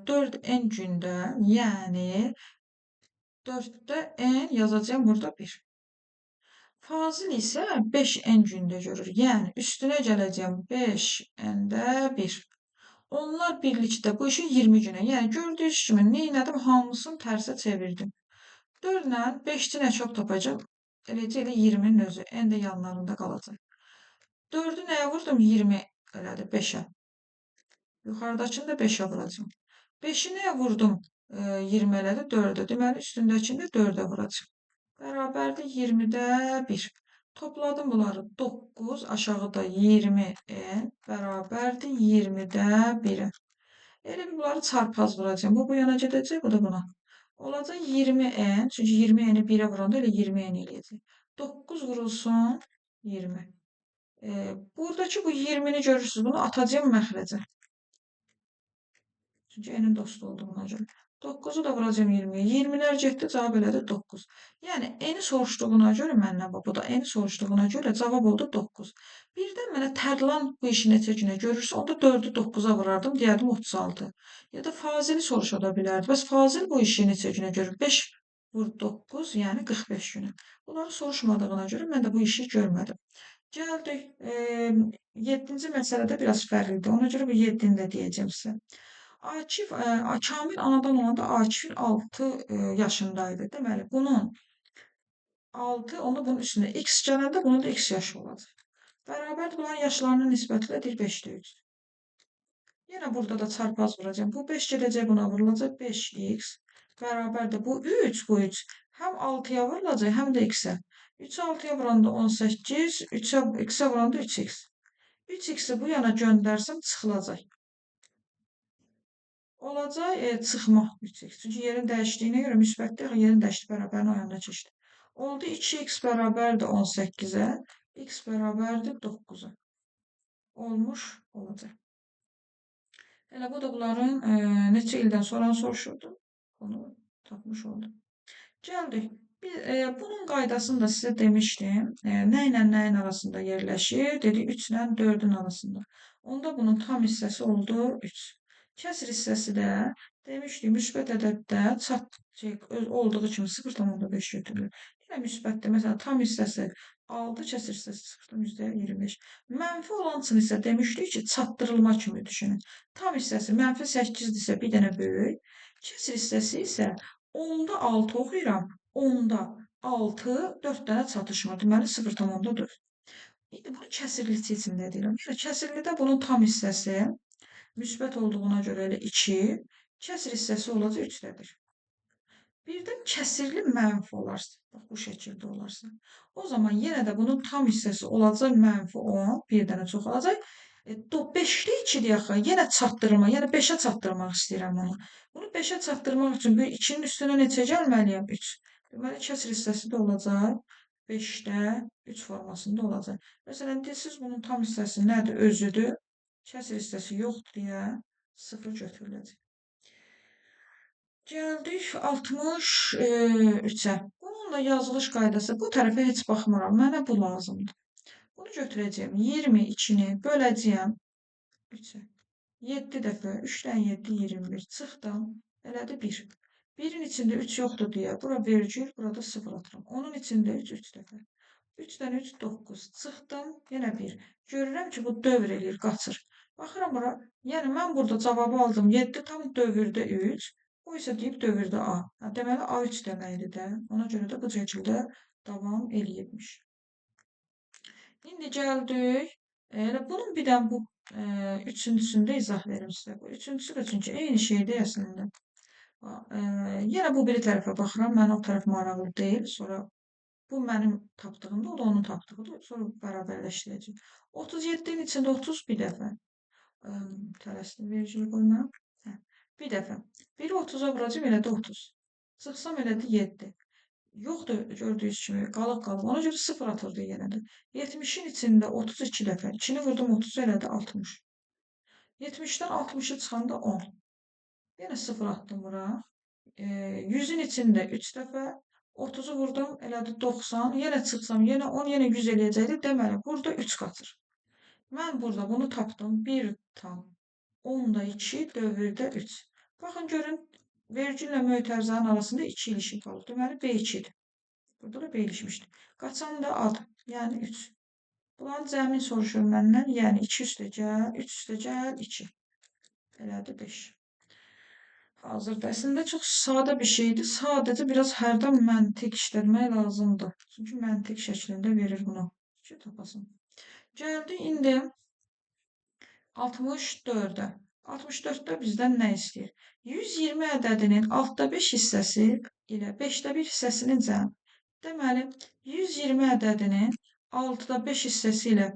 4n gündə, yəni 4-də n yazacağım burada 1. Fazil isə 5n gündə görür. Yəni üstünə gələcəyim 5n-də 1. Onlar birlikdə bu işi 20 günə. Yəni gördüyünüz kimi neynədim? Hamısını tərsə çevirdim. 4 ilə 5-ci nə çox tapacağım? Eləcə elə 20-nin özü. N də yanlarında qalacaq. 4-ü nəyə vurdum? 20 elədi 5-ə. Yuxarıdakını da 5-ə vuracağım. 5-i nəyə vurdum? 20 elədi 4-ə. Deməli, üstündəkini də 4-ə vuracağım. Bərabərdir 20-də 1. Topladım bunları. 9 aşağıda 20 n bərabərdir 20-də 1-ə. Elə bir bunları çarpaz vuracağım. Bu yana gedəcək, bu da buna. Olacaq 20 n. Çünki 20 n-i 1-ə vuranda elə 20 n eləyəcək. 9 vurulsun 20. Buradakı bu 20-ni görürsünüz. Bunu atacağım məxrəcə. Çünki n-in dostu olduğuna görə. 9-u da vuracağım 20-yə. 20-lər getdi, cavab elədi 9. Yəni, n-i soruşduğuna görə məndən, bu da n-i soruşduğuna görə cavab oldu 9. Birdən mənə tərlan bu işi neçə günə görürsə, onda 4-ü 9-a vurardım, deyərdim 36. Ya da fazili soruşa da bilərdi. Bəs fazil bu işi neçə günə görür? 5 vur 9, yəni 45 günə. Bunları soruşmadığına görə mən də bu işi görmədim. Gəldik, 7-ci məsələdə biraz fərqlidir. Ona görə bu 7-ni də deyəcəm sizə. Akif, Kamil anadan olanda Akifin 6 yaşındaydı. Deməli, bunun 6, onda bunun üstündə x gələndə bunun da x yaşı olacaq. Bərabərdir, bunların yaşlarının nisbəti də 5-də 3. Yenə burada da çarpaz vuracağım. Bu 5 gedəcək buna vurulacaq 5x. Bərabərdir, bu 3, bu 3. Həm 6-ya vurulacaq, həm də x-ə. 3-ü 6-ya vuranda 18, 3-ə x-ə vuranda 3x. 3x-i bu yana göndərsəm çıxılacaq. Olacaq çıxma 3x. Çünki yerin dəyişdiyinə görə müsbətdir, yerin dəyişdi bərabərin o yanına keçdi. Oldu 2x bərabərdir 18-ə, x bərabərdir 9-a. Olmuş olacaq. Elə bu da bunların neçə ildən sonra soruşurdu. Onu tapmış oldum. Gəldik. Bunun qaydasını da sizə demişdim. Nə ilə nəyin arasında yerləşir? Dedik 3 ilə 4-ün arasında. Onda bunun tam hissəsi oldu 3. Kəsr hissəsi də demişdik, müsbət ədəddə olduğu kimi 0,5 götürülür. Yenə müsbətdə, məsələn, tam hissəsi 6, kəsr hissəsi çıxdım %25. Mənfi olan üçün isə demişdik ki, çatdırılma kimi düşünün. Tam hissəsi mənfi 8-dirsə bir dənə böyük, kəsr hissəsi isə 10-da 6 oxuyuram, 10-da 6, 4 dənə çatışmır. Deməli, 0,4. İndi bunu kəsirlici içində deyirəm. Kəsirlidə bunun tam hissəsi müsbət olduğuna görə elə 2, kəsr hissəsi olacaq 3-də 1. Birdən kəsirli mənfi olarsa, bax bu şəkildə olarsa, o zaman yenə də bunun tam hissəsi olacaq mənfi 10, bir dənə çox olacaq. 5-də 2-dir axı, yenə çatdırma, yəni 5-ə çatdırmaq istəyirəm onu. Bunu 5-ə çatdırmaq üçün 2-nin üstünə neçə gəlməliyəm? 3. Deməli, kəsr hissəsi də olacaq 5-də 3 formasında olacaq. Məsələn, deyilsiniz, bunun tam hissəsi nədir? Özüdür. Kəsr hissəsi yoxdur deyə 0 götürüləcək. Gəldik 63-ə. Bunun da yazılış qaydası. Bu tərəfə heç baxmıram. Mənə bu lazımdır. Bunu götürəcəyim. 22-ni böləcəyəm 3-ə. 7 dəfə. 3-dən 7, 21. Çıxdım. Elədi 1. 1-in içində 3 yoxdur deyə. Bura vergül, burada 0 atıram. Onun içində 3 dəfə. 3-dən 3, 9. Çıxdım. Yenə 1. Görürəm ki, bu dövr eləyir, qaçır. Baxıram bura. Yəni, mən burada cavabı aldım. 7 tam dövrdə 3. O isə deyib dövrdə A. Deməli, A3 deməkdir də. Ona görə də bu şəkildə davam eləyirmiş. İndi gəldik Elə bunun bir də bu üçüncüsündə izah verim sizə. Bu üçüncüsü də çünki eyni şeydir əslində. Yenə bu biri tərəfə baxıram. Mənə o tərəf maraqlı deyil. Sonra bu mənim tapdığımdır, o da onun tapdığıdır. Sonra bərabərləşdirəcəyik. 37-nin içində 30 bir dəfə. Tələsdim vergül qoymaram. Hə, bir dəfə. Biri 30-a vuracam, elədi 30. Çıxsam elədi 7. Yoxdur gördüyünüz kimi, qalıq qalıb. Ona görə 0 atırdı yenə də. 70-in içində 32 dəfə. 2-ni vurdum 30 elədi 60. 70-dən 60-ı çıxanda 10. Yenə 0 atdım bura. 100-ün içində 3 dəfə. 30-u vurdum elədi 90. Yenə çıxsam yenə 10, yenə 100 eləyəcəkdi. Deməli, burada 3 qatır. Mən burada bunu tapdım. 1 tam 10'da 2 dövrdə 3. Baxın görün, vergüllə mötərizənin arasında 2 ilişik qalır. Deməli, B2-dir. Burada da B ilişmişdir. Qaçan da ad, yəni 3. Bunların cəmini soruşur məndən, yəni 2 üstə gəl, 3 üstə gəl, 2. Elədi 5. Hazırda əslində çox sadə bir şeydir. Sadəcə biraz hərdən məntiq işlətmək lazımdır. Çünki məntiq şəklində verir bunu. Ki, tapasın. Gəldi indi 64-də. 64-də bizdən nə istəyir? 120 ədədinin 6/5 hissəsi ilə 5/1 hissəsinin cəmi. Deməli, 120 ədədinin 6/5 hissəsi ilə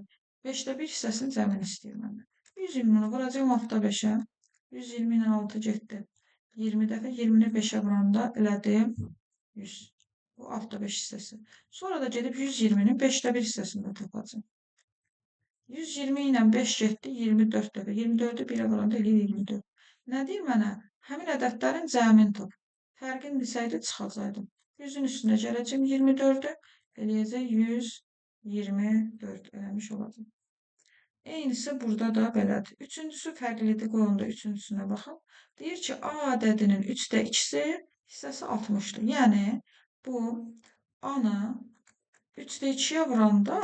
5/1 hissəsinin cəmini istəyir məndən. 120-ni vuracam 6/5-ə. 120 ilə 6 getdi. 20 dəfə 20-ni 5-ə vuranda elədim 100. Bu 6/5 hissəsi. Sonra da gedib 120-nin 5/1 hissəsini də tapacam. 120 ilə 5 getdi 24 dəfə. 24-ü 1-ə vuranda eləyir 24. Nə deyir mənə? Həmin ədədlərin cəmini tap. Fərqini bilsəydi çıxacaqdım. 100-ün üstünə gələcəm 24-ü, eləyəcək 124 eləmiş olacaq. Eynisi burada da belədir. Üçüncüsü fərqlidir, qoy onda üçüncüsünə baxaq. Deyir ki, A ədədinin 3/2-si hissəsi 60-dır. Yəni, bu A-nı 3/2-yə vuranda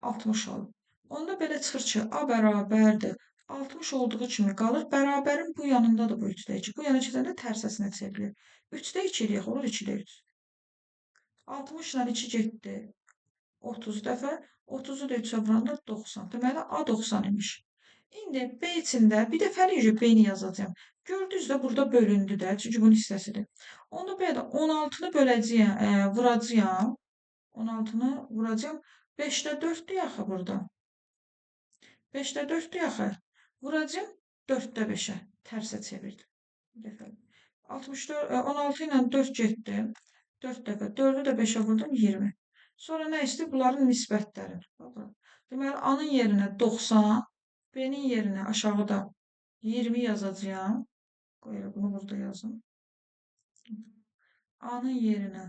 60 olur. Onda belə çıxır ki, A bərabərdir. 60 olduğu kimi qalır. Bərabərin bu yanında da bu 3/2. Bu yana gedəndə tərsəsinə çevrilir. 3/2 eləyək, olur 2/3. 60 ilə 2 getdi 30 dəfə. 30-u da 3-ə vuranda 90. Deməli, A 90 imiş. İndi B içində bir dəfəlik B-ni yazacağım. Gördünüz də burada bölündü də. Çünki bunun hissəsidir. Onda B-də 16-nı böləcəyəm, vuracağam. 16-nı vuracağam. 5/4-dür axı burada. 5/4-dür axı. Vuracağım 4/5-ə. Tərsə çevirdim. Bir dəfə. 16 ilə 4 getdi. 4 dəfə. 4-ü də 5-ə vurdum 20. Sonra nə istəyir? Bunların nisbətləri. Deməli, A-nın yerinə 90, B-nin yerinə aşağıda 20 yazacağam. Qoy bunu burada yazım. A-nın yerinə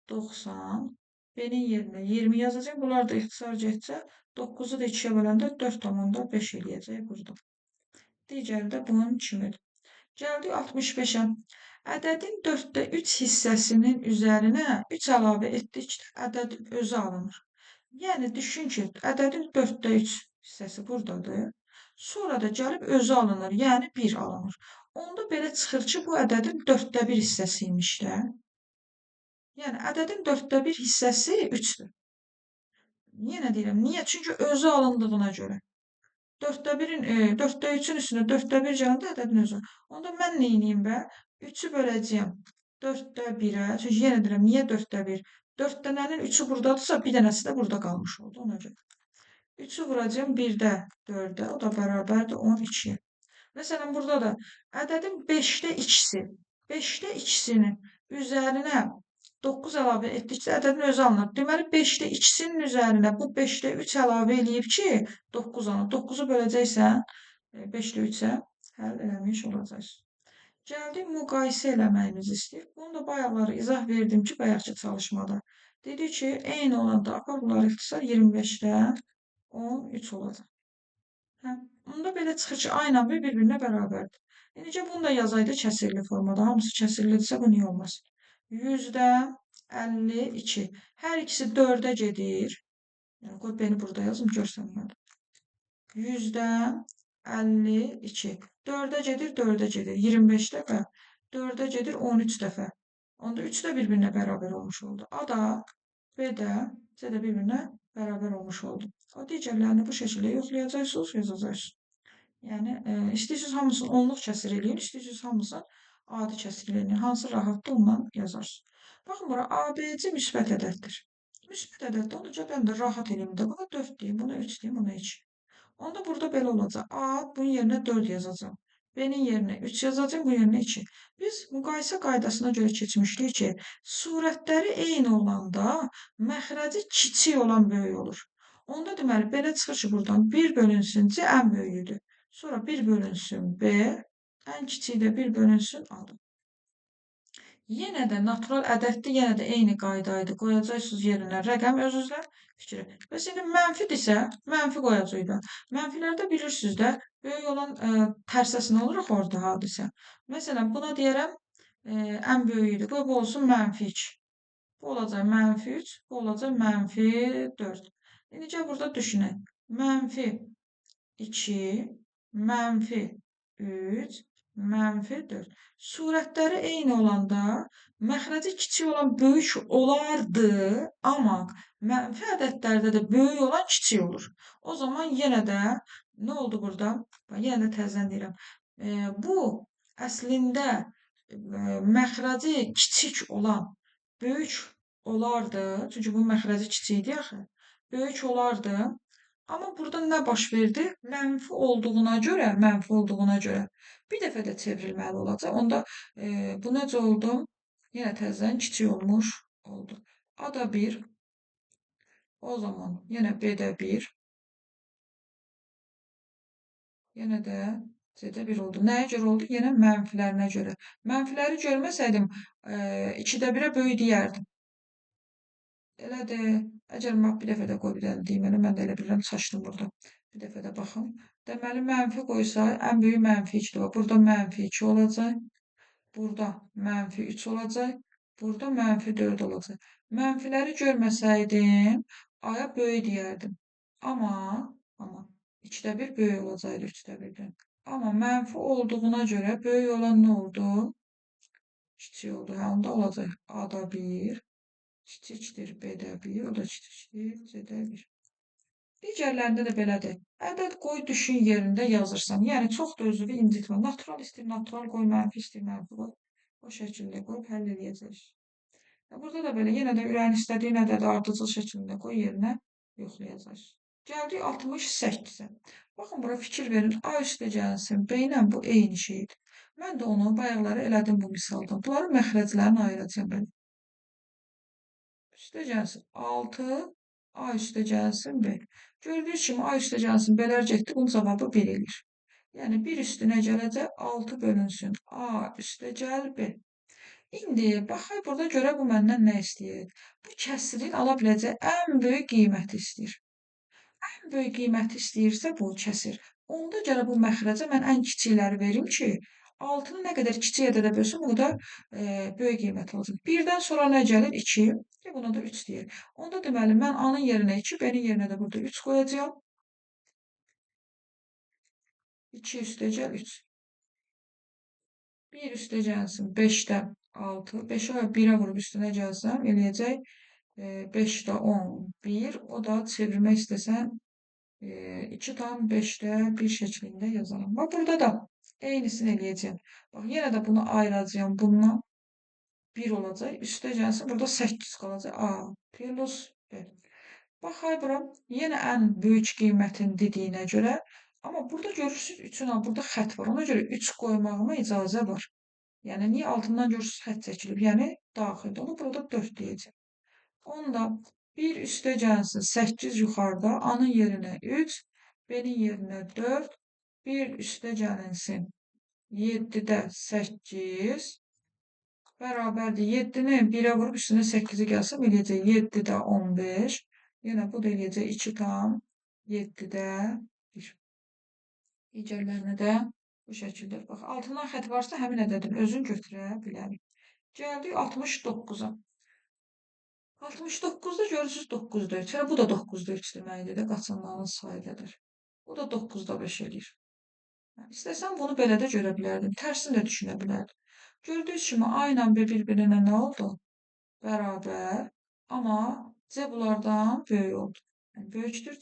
90, B-nin yerinə 20 yazacağım. Bunlar da ixtisar getsə 9-u da 2-yə böləndə 4,5 eləyəcək burada. Digəri də bunun kimidir. Gəldik 65-ə. Ədədin 4/3 hissəsinin üzərinə 3 əlavə etdikdə ədədin özü alınır. Yəni, düşün ki, ədədin 4/3 hissəsi buradadır. Sonra da gəlib özü alınır, yəni 1 alınır. Onda belə çıxır ki, bu ədədin 4/1 hissəsi imiş də. Yəni, ədədin 4/1 hissəsi 3-dür. Yenə deyirəm, niyə? Çünki özü alındığına görə. 4/3-ün üstünə 4/1 gələndə ədədin özü. Onda mən neyniyim bə? 3-ü böləcəyəm 4/1-ə. Çünki yenə deyirəm, niyə 4/1? 4 dənənin 3-ü buradadırsa, bir dənəsi də burada qalmış oldu ona görə. 3-ü vuracağım 1-də 4-ə, o da bərabərdir 12. Məsələn, burada da ədədin 5/2-si, 5/2-sinin üzərinə 9 əlavə etdikcə ədədin özü alınır. Deməli, 5/2-sinin üzərinə bu 5/3 əlavə eləyib ki, 9 alınır. 9-u böləcəksən 5/3-ə həll eləmiş olacaqsın. Gəldik, müqayisə eləməyimizi istəyir. Bunu da bayaqları izah verdim ki, bayaqki çalışmada. Dedi ki, eyni olanda apar bunları ixtisar 25-dən 13 olacaq. Hə, onda belə çıxır ki, A ilə B bir-birinə bərabərdir. İndicə bunu da yazaydı kəsirli formada. Hamısı kəsirlidirsə, bu niyə olmasın? 100-dən 52. Hər ikisi 4-ə gedir. Yəni, qoy beni burada yazım, görsənmədim. 100-dən 52. 4-ə gedir, 4-ə gedir. 25 dəfə. 4-ə gedir 13 dəfə. Onda 3 də bir-birinə bərabər olmuş oldu. A da, B də, C də bir-birinə beraber olmuş oldu. O digərlərini bu şəkildə yoxlayacaqsınız, yazacaqsınız. Yəni, istəyirsiniz hamısını onluq kəsr eləyin, istəyirsiniz hamısını adi kəsr eləyin. Hansı rahatdır ondan yazarsınız. Baxın bura ABC müsbət ədəddir. Müsbət ədəddir, ona görə mən də rahat eləyim də. Buna 4 deyim, buna 3 deyim, buna 2. Onda burada belə olacaq. A, bunun yerinə 4 yazacağam. B-nin yerinə 3 yazacağım, bunun yerinə 2. Biz müqayisə qaydasına görə keçmişdik ki, surətləri eyni olanda məxrəci kiçik olan böyük olur. Onda deməli belə çıxır ki, buradan 1 bölünsün C ən böyüyüdür. Sonra 1 bölünsün B, ən kiçiyi də 1 bölünsün A-dır. Yenə də natural ədəddir, yenə də eyni qayda idi. Qoyacaqsınız yerinə rəqəm öz-özünə fikri. Bəs indi mənfidirsə, mənfi qoyacağıq da. Mənfilərdə bilirsiniz də, böyük olan tərsəsinə olur axı orada hadisə. Məsələn, buna deyərəm ən böyüyüdür. Qoy bu olsun mənfi 2. Bu olacaq mənfi 3, bu olacaq mənfi 4. İndi gəl burada düşünək. Mənfi 2, mənfi 3, mənfi 4. Surətləri eyni olanda məxrəci kiçik olan böyük olardı, amma mənfi ədədlərdə də böyük olan kiçik olur. O zaman yenə də nə oldu burada? Yenə də təzədən deyirəm. Bu əslində məxrəci kiçik olan böyük olardı. Çünki bu məxrəci kiçik idi axı. Böyük olardı. Amma burada nə baş verdi? Mənfi olduğuna görə bir dəfə də çevrilməli olacaq. Onda bu necə oldu? Yenə təzədən kiçik olmuş oldu. A da 1. O zaman yenə B də 1. Yenə də C də 1 oldu. Nəyə görə oldu? Yenə mənfilərinə görə. Mənfiləri görməsəydim 2-də 1-ə böyük deyərdim. Elədir. Əgər bir dəfə də qoy bir dənə deyim elə, mən də elə bilirəm çaşdım burada. Bir dəfə də baxım. Deməli, mənfi qoysa, ən böyük mənfi 2-dir. Burada mənfi 2 olacaq. Burada mənfi 3 olacaq. Burada mənfi 4 olacaq. Mənfiləri görməsəydim, A-ya böyük deyərdim. Amma 2-də 1 böyük olacaqdı 3-də 1-dən. Amma mənfi olduğuna görə böyük olan nə oldu? Kiçik oldu. Hə, onda olacaq. A-da 1. Kiçikdir B-də 1, o da kiçikdir C-də 1. Digərlərində də belədir. Ədəd qoy düşün yerində yazırsan. Yəni çox da özünü incitmə. Natural istəyir, natural qoy, mənfi istəyir, mənfi qoy. O şəkildə qoyub həll eləyəcək. Burada da belə yenə də ürəyin istədiyi ədədi ardıcıl şəklində qoy yerinə yoxlayacaq. Gəldik 68-ə. Baxın, bura fikir verin. A üstə gəlsin. B ilə bu eyni şeydir. Mən də onu bayaqları elədim bu misalda. Bunların məxrəclərini ayıracağım belə. Üstə gəlsin 6, A üstə gəlsin B. Gördüyünüz kimi A üstə gəlsin B'lər getdi, bunun cavabı 1 eləyir. Yəni 1 üstünə gələcək 6 bölünsün A üstə gəl B. İndi baxaq burada görə bu məndən nə istəyir? Bu kəsirin ala biləcək ən böyük qiyməti istəyir. Ən böyük qiyməti istəyirsə bu kəsir. Onda gələ bu məxrəcə mən ən kiçikləri verim ki, 6-nı nə qədər kiçik ədədə bölsəm, o qədər böyük qiymət olacaq. 1-dən sonra nə gəlir? 2. Buna da 3 deyir. Onda deməli, mən A-nın yerinə 2, B-nin yerinə də burada 3 qoyacağam. 2 üstə gəl 3. 1 üstə gəlsin 5-dən 6. 5-ə 1-ə vurub üstünə gəlsəm, eləyəcək 5-də 11. O da çevirmək istəsən 2 tam 5-də 1 şəklində yazaram. Bax, burada da eynisini eləyəcəm. Bax, yenə də bunu ayıracağım bundan. 1 olacaq. Üstə gəlsin, burada 8 qalacaq. A plus B. Baxay bura, yenə ən böyük qiymətin dediyinə görə. Amma burada görürsünüz 3-ün burada xət var. Ona görə 3 qoymağıma icazə var. Yəni, niyə altından görürsünüz xət çəkilib? Yəni, daxildə. Onu burada 4 deyəcəm. Onda 1 üstə gəlsin 8 yuxarıda. A-nın yerinə 3, B-nin yerinə 4. 1 üstə gəlinsin 7-də 8 bərabərdir. 7-nin 1-ə vurub üstünə 8-i gəlsəm eləyəcək 7-də 15. Yenə bu da eləyəcək 2 tam 7-də 1. Digərlərinə də bu şəkildə. Bax, altından xət varsa həmin ədədin özün götürə bilərik. Gəldik 69-a. 69-da görürsünüz 9-da 3. Bu da 9-da 3 deməkdir də, qaçanların sayıdır. Bu da 9-da 5 eləyir. İstəsən bunu belə də görə bilərdim. Tərsini də düşünə bilərdim. Gördüyünüz kimi A ilə B bir-birinə nə oldu? Bərabər. Amma C bunlardan böyük oldu. Yəni böyükdür.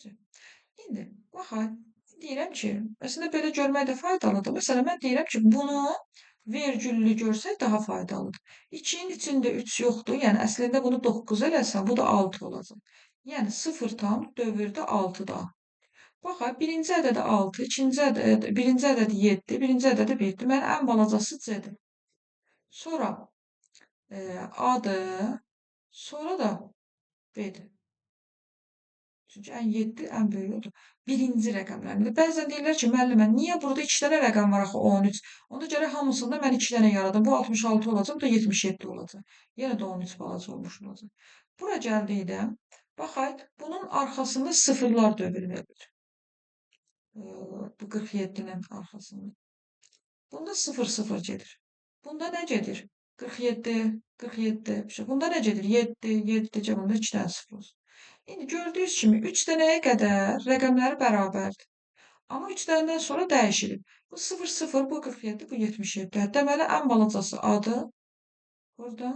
İndi baxaq, deyirəm ki, əslində belə görmək də faydalıdır. Məsələn, mən deyirəm ki, bunu vergüllü görsək daha faydalıdır. 2-nin içində 3 yoxdur. Yəni əslində bunu 9 eləsən, bu da 6 olacaq. Yəni 0 tam dövrdə 6-da. Baxaq, birinci ədədi 6, birinci ədədi 7, birinci ədədi 1. Deməli, ən balacası C-dir. Sonra A-dır, sonra da B-dir. Çünki ən 7 ən böyük odur. Birinci rəqəmlərdir. Bəzən deyirlər ki, müəllimə, niyə burada 2 dənə rəqəm var axı 13? Onda gərək hamısında mən 2 dənə yaradım. Bu 66 olacaq, bu da 77 olacaq. Yenə də 13 balaca olmuş olacaq. Bura gəldikdə, baxaq, bunun arxasında sıfırlar dövr verilir. Bu 47-nin arxasında. Bunda 0 0 gedir. Bunda nə gedir? 47, 47. Bunda nə gedir? 7, 7. Cəbində 2 dənə 0 olsun. İndi gördüyünüz kimi 3 dənəyə qədər rəqəmləri bərabərdir. Amma 3 dənədən sonra dəyişilir. Bu 0 0, bu 47, bu 77. Deməli ən balacası A-dır. Burada.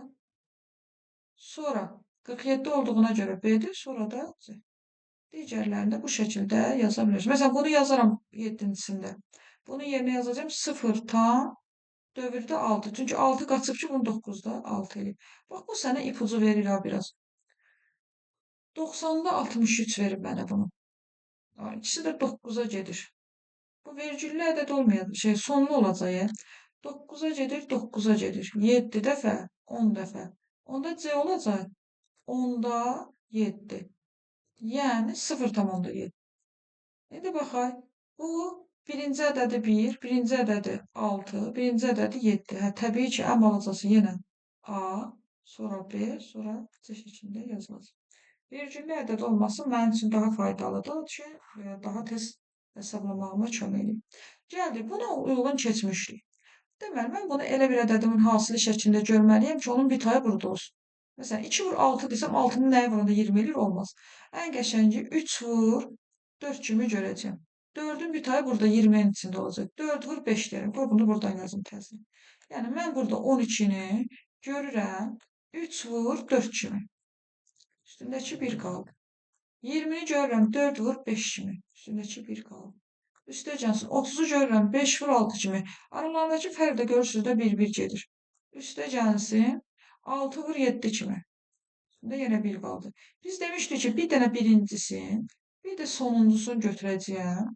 Sonra 47 olduğuna görə B-dir, sonra da C. Digərlərini də bu şəkildə yaza bilirsiniz. Məsələn, bunu yazaram 7-cisində. Bunu yerinə yazacağım 0 tam dövrdə 6. Çünki 6 qaçıb ki, bunu 9-da 6 eləyib. Bax, bu sənə ipucu verir ha biraz. 90-da 63 verir mənə bunu. İkisi də 9-a gedir. Bu vergüllü ədəd olmayacaq, sonlu olacaq ya. 9-a gedir, 9-a gedir. 7 dəfə, 10 dəfə. Onda C olacaq 10-da 7. Yəni 0,7. İndi baxaq. Bu birinci ədədi 1, birinci ədədi 6, birinci ədədi 7. Hə, təbii ki, ən balacası yenə A, sonra B, sonra C şəklində yazılacaq. Vergüllü ədəd olması mənim üçün daha faydalıdır ki, daha tez hesablamağıma kömək edir. Gəldik, buna uyğun keçmişlik. Deməli, mən bunu elə bir ədədimin hasili şəklində görməliyəm ki, onun bir tayı burada olsun. Məsələn, 2 vur 6 desəm, 6-nın nəyi vuranda 20 eləyir? Olmaz. Ən qəşəngi 3 vur 4 kimi görəcəm. 4-ün bir tayı burada 20-nin içində olacaq. 4 vur 5 deyərəm. Qoy bunu buradan yazım təzə. Yəni, mən burada 12-ni görürəm 3 vur 4 kimi. Üstündəki 1 qaldı. 20-ni görürəm 4 vur 5 kimi. Üstündəki 1 qaldı. Üstəcənsin 30-u görürəm 5 vur 6 kimi. Aralarındakı fərq də görürsünüz də 1-1 gedir. Üstəcənsin 6 vur 7 kimi. Üstündə yenə 1 qaldı. Biz demişdik ki, bir dənə birincisin, bir də sonuncusunu götürəcəyəm.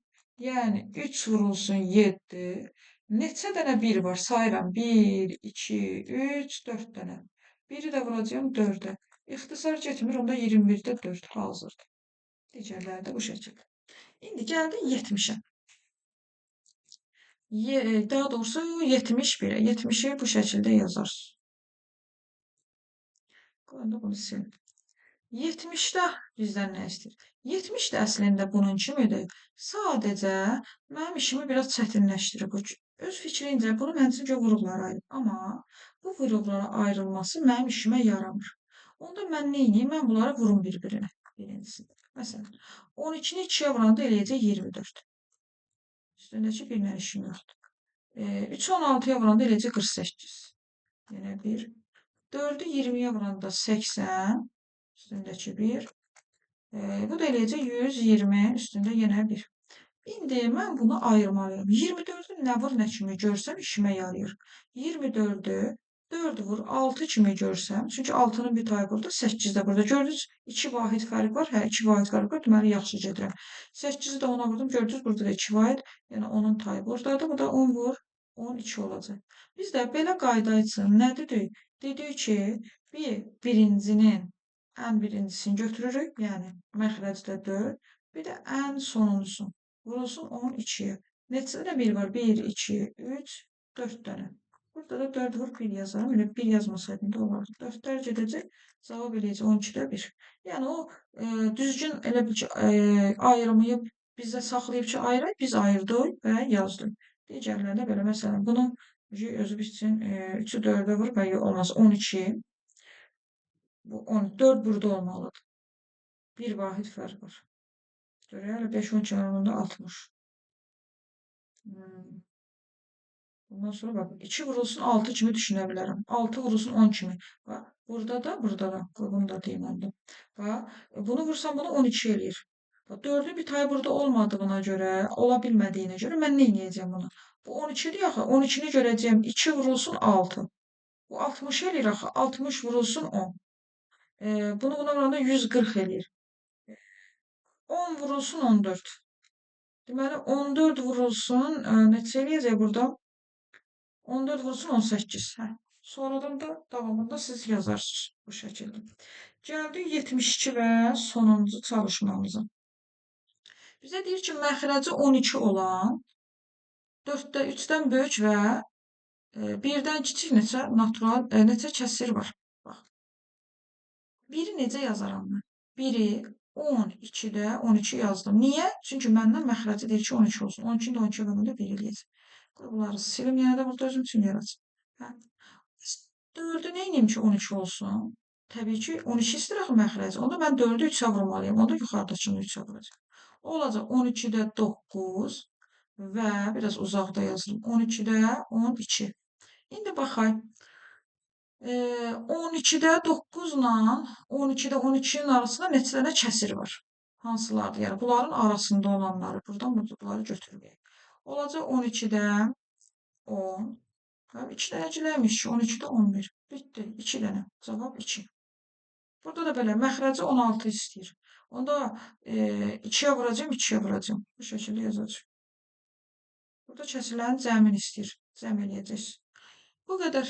Yəni 3 vurulsun 7. Neçə dənə 1 var? Sayıram. 1, 2, 3, 4 dənə. Biri də vuracağım 4-ə. İxtisar getmir, onda 21-də 4 hazırdır. Digərləri də bu şəkildə. İndi gəldik 70-ə. Daha doğrusu 71-ə. 70-i bu şəkildə yazarsınız. Qoyun da bunu silin. 70-də bizdən nə istəyir? 70 də əslində bunun kimidir. Sadəcə mənim işimi biraz çətinləşdirir bu. Öz fikrincə bunu mənim üçün vurğulara ayır. Amma bu vurğulara ayrılması mənim işimə yaramır. Onda mən nə edeyim? Mən bunları vurum bir-birinə. Birincisi. Məsələn, 12-ni 2-yə vuranda eləyəcək 24. Üstündəki 1-lə işim yoxdur. 3-ü 16-ya vuranda eləyəcək 48. Yenə 1. 4-ü 20-yə vuranda 80. Üstündəki 1. Bu da eləyəcək 120, üstündə yenə 1. İndi mən bunu ayırmalıyam. 24-ü nə vur, nə kimi görsəm işimə yarayır. 24-ü 4 vur 6 kimi görsəm, çünki 6-nın bir tayı burada, 8 də burada. Gördünüz, 2 vahid fərq var. Hə, 2 vahid fərq var. Deməli, yaxşı gedirəm. 8-i də ona vurdum. Gördünüz, burada da 2 vahid. Yəni, onun tayı buradadır. Bu da 10 vur 12 olacaq. Biz də belə qayda üçün nə dedik? Dedik ki, birincinin ən birincisini götürürük. Yəni, məxrəcdə 4. Bir də ən sonuncusunu. Vurulsun 12-yə. Neçə dənə 1 var? 1, 2, 3, 4 dənə. Burada da 4 vur 1 yazaram. Elə 1 yazmasaydım da olardı. 4-lər gedəcək. Cavab eləyəcək 12-də 1. Yəni o düzgün elə bil ki, ayırmayıb bizə saxlayıb ki, ayıraq. Biz ayırdıq və yazdıq. Digərlərində belə məsələn bunu özü üçün 3-ü 4-ə vur və olmaz 12. Bu 4 burada olmalıdır. Bir vahid fərq var. Görək, 5, 12 aralığında 60. Ondan sonra bak 2 vurulsun 6 kimi düşünə bilərəm. 6 vurulsun 10 kimi. Bax, burada da. Bunu da deyim onda. Bax, bunu vursam bunu 12 eləyir. Bax, 4-ün bir tayı burada olmadığına görə, ola bilmədiyinə görə mən nə edəcəm bunu? Bu 12-dir axı. 12-ni görəcəyəm. 2 vurulsun 6. Bu 60 eləyir axı. 60 vurulsun 10. Bunu buna vuranda 140 eləyir. 10 vurulsun 14. Deməli 14 vurulsun, neçə eləyəcək burada? 14 vurulsun 18. Hə. Sonradan da davamında siz yazarsınız bu şəkildə. Gəldik 72 və sonuncu çalışmamıza. Bizə deyir ki, məxrəci 12 olan 3-dən böyük və 1-dən kiçik neçə kəsir var. Bax. 1-i necə yazaram mən? 1-i 12-də 12 yazdım. Niyə? Çünki məndən məxrəci deyir ki, 12 olsun. 12-ni də 12-yə bölündə 1 eləyəcək. Bunları silim, yenə də burada özüm üçün yaratacağım. Hə. 4-ü neyniyim ki 12 olsun? Təbii ki 12 istəyir axı məxrəci. Onda mən 4-ü 3-ə vurmalıyım. Onda yuxarıdakını 3-ə vuracağım. O olacaq 12-də 9 və biraz uzaqda yazırım. 12-də 12. İndi baxayım. 12-də 9 ilə 12-də 12-nin arasında neçə dənə kəsir var? Hansılardır? Yəni bunların arasında olanları. Buradan bunları götürməyək. Olacaq 12-də 10. 2 dənə giləmiş ki, 12-də 11. Bitdi. 2 dənə. Cavab 2. Burada da belə məxrəci 16 istəyir. Onda 2-yə vuracam, 2-yə vuracam. Bu şəkildə yazacağım. Burada kəsilərin cəmini istəyir. Cəm eləyəcəksiniz. Bu qədər.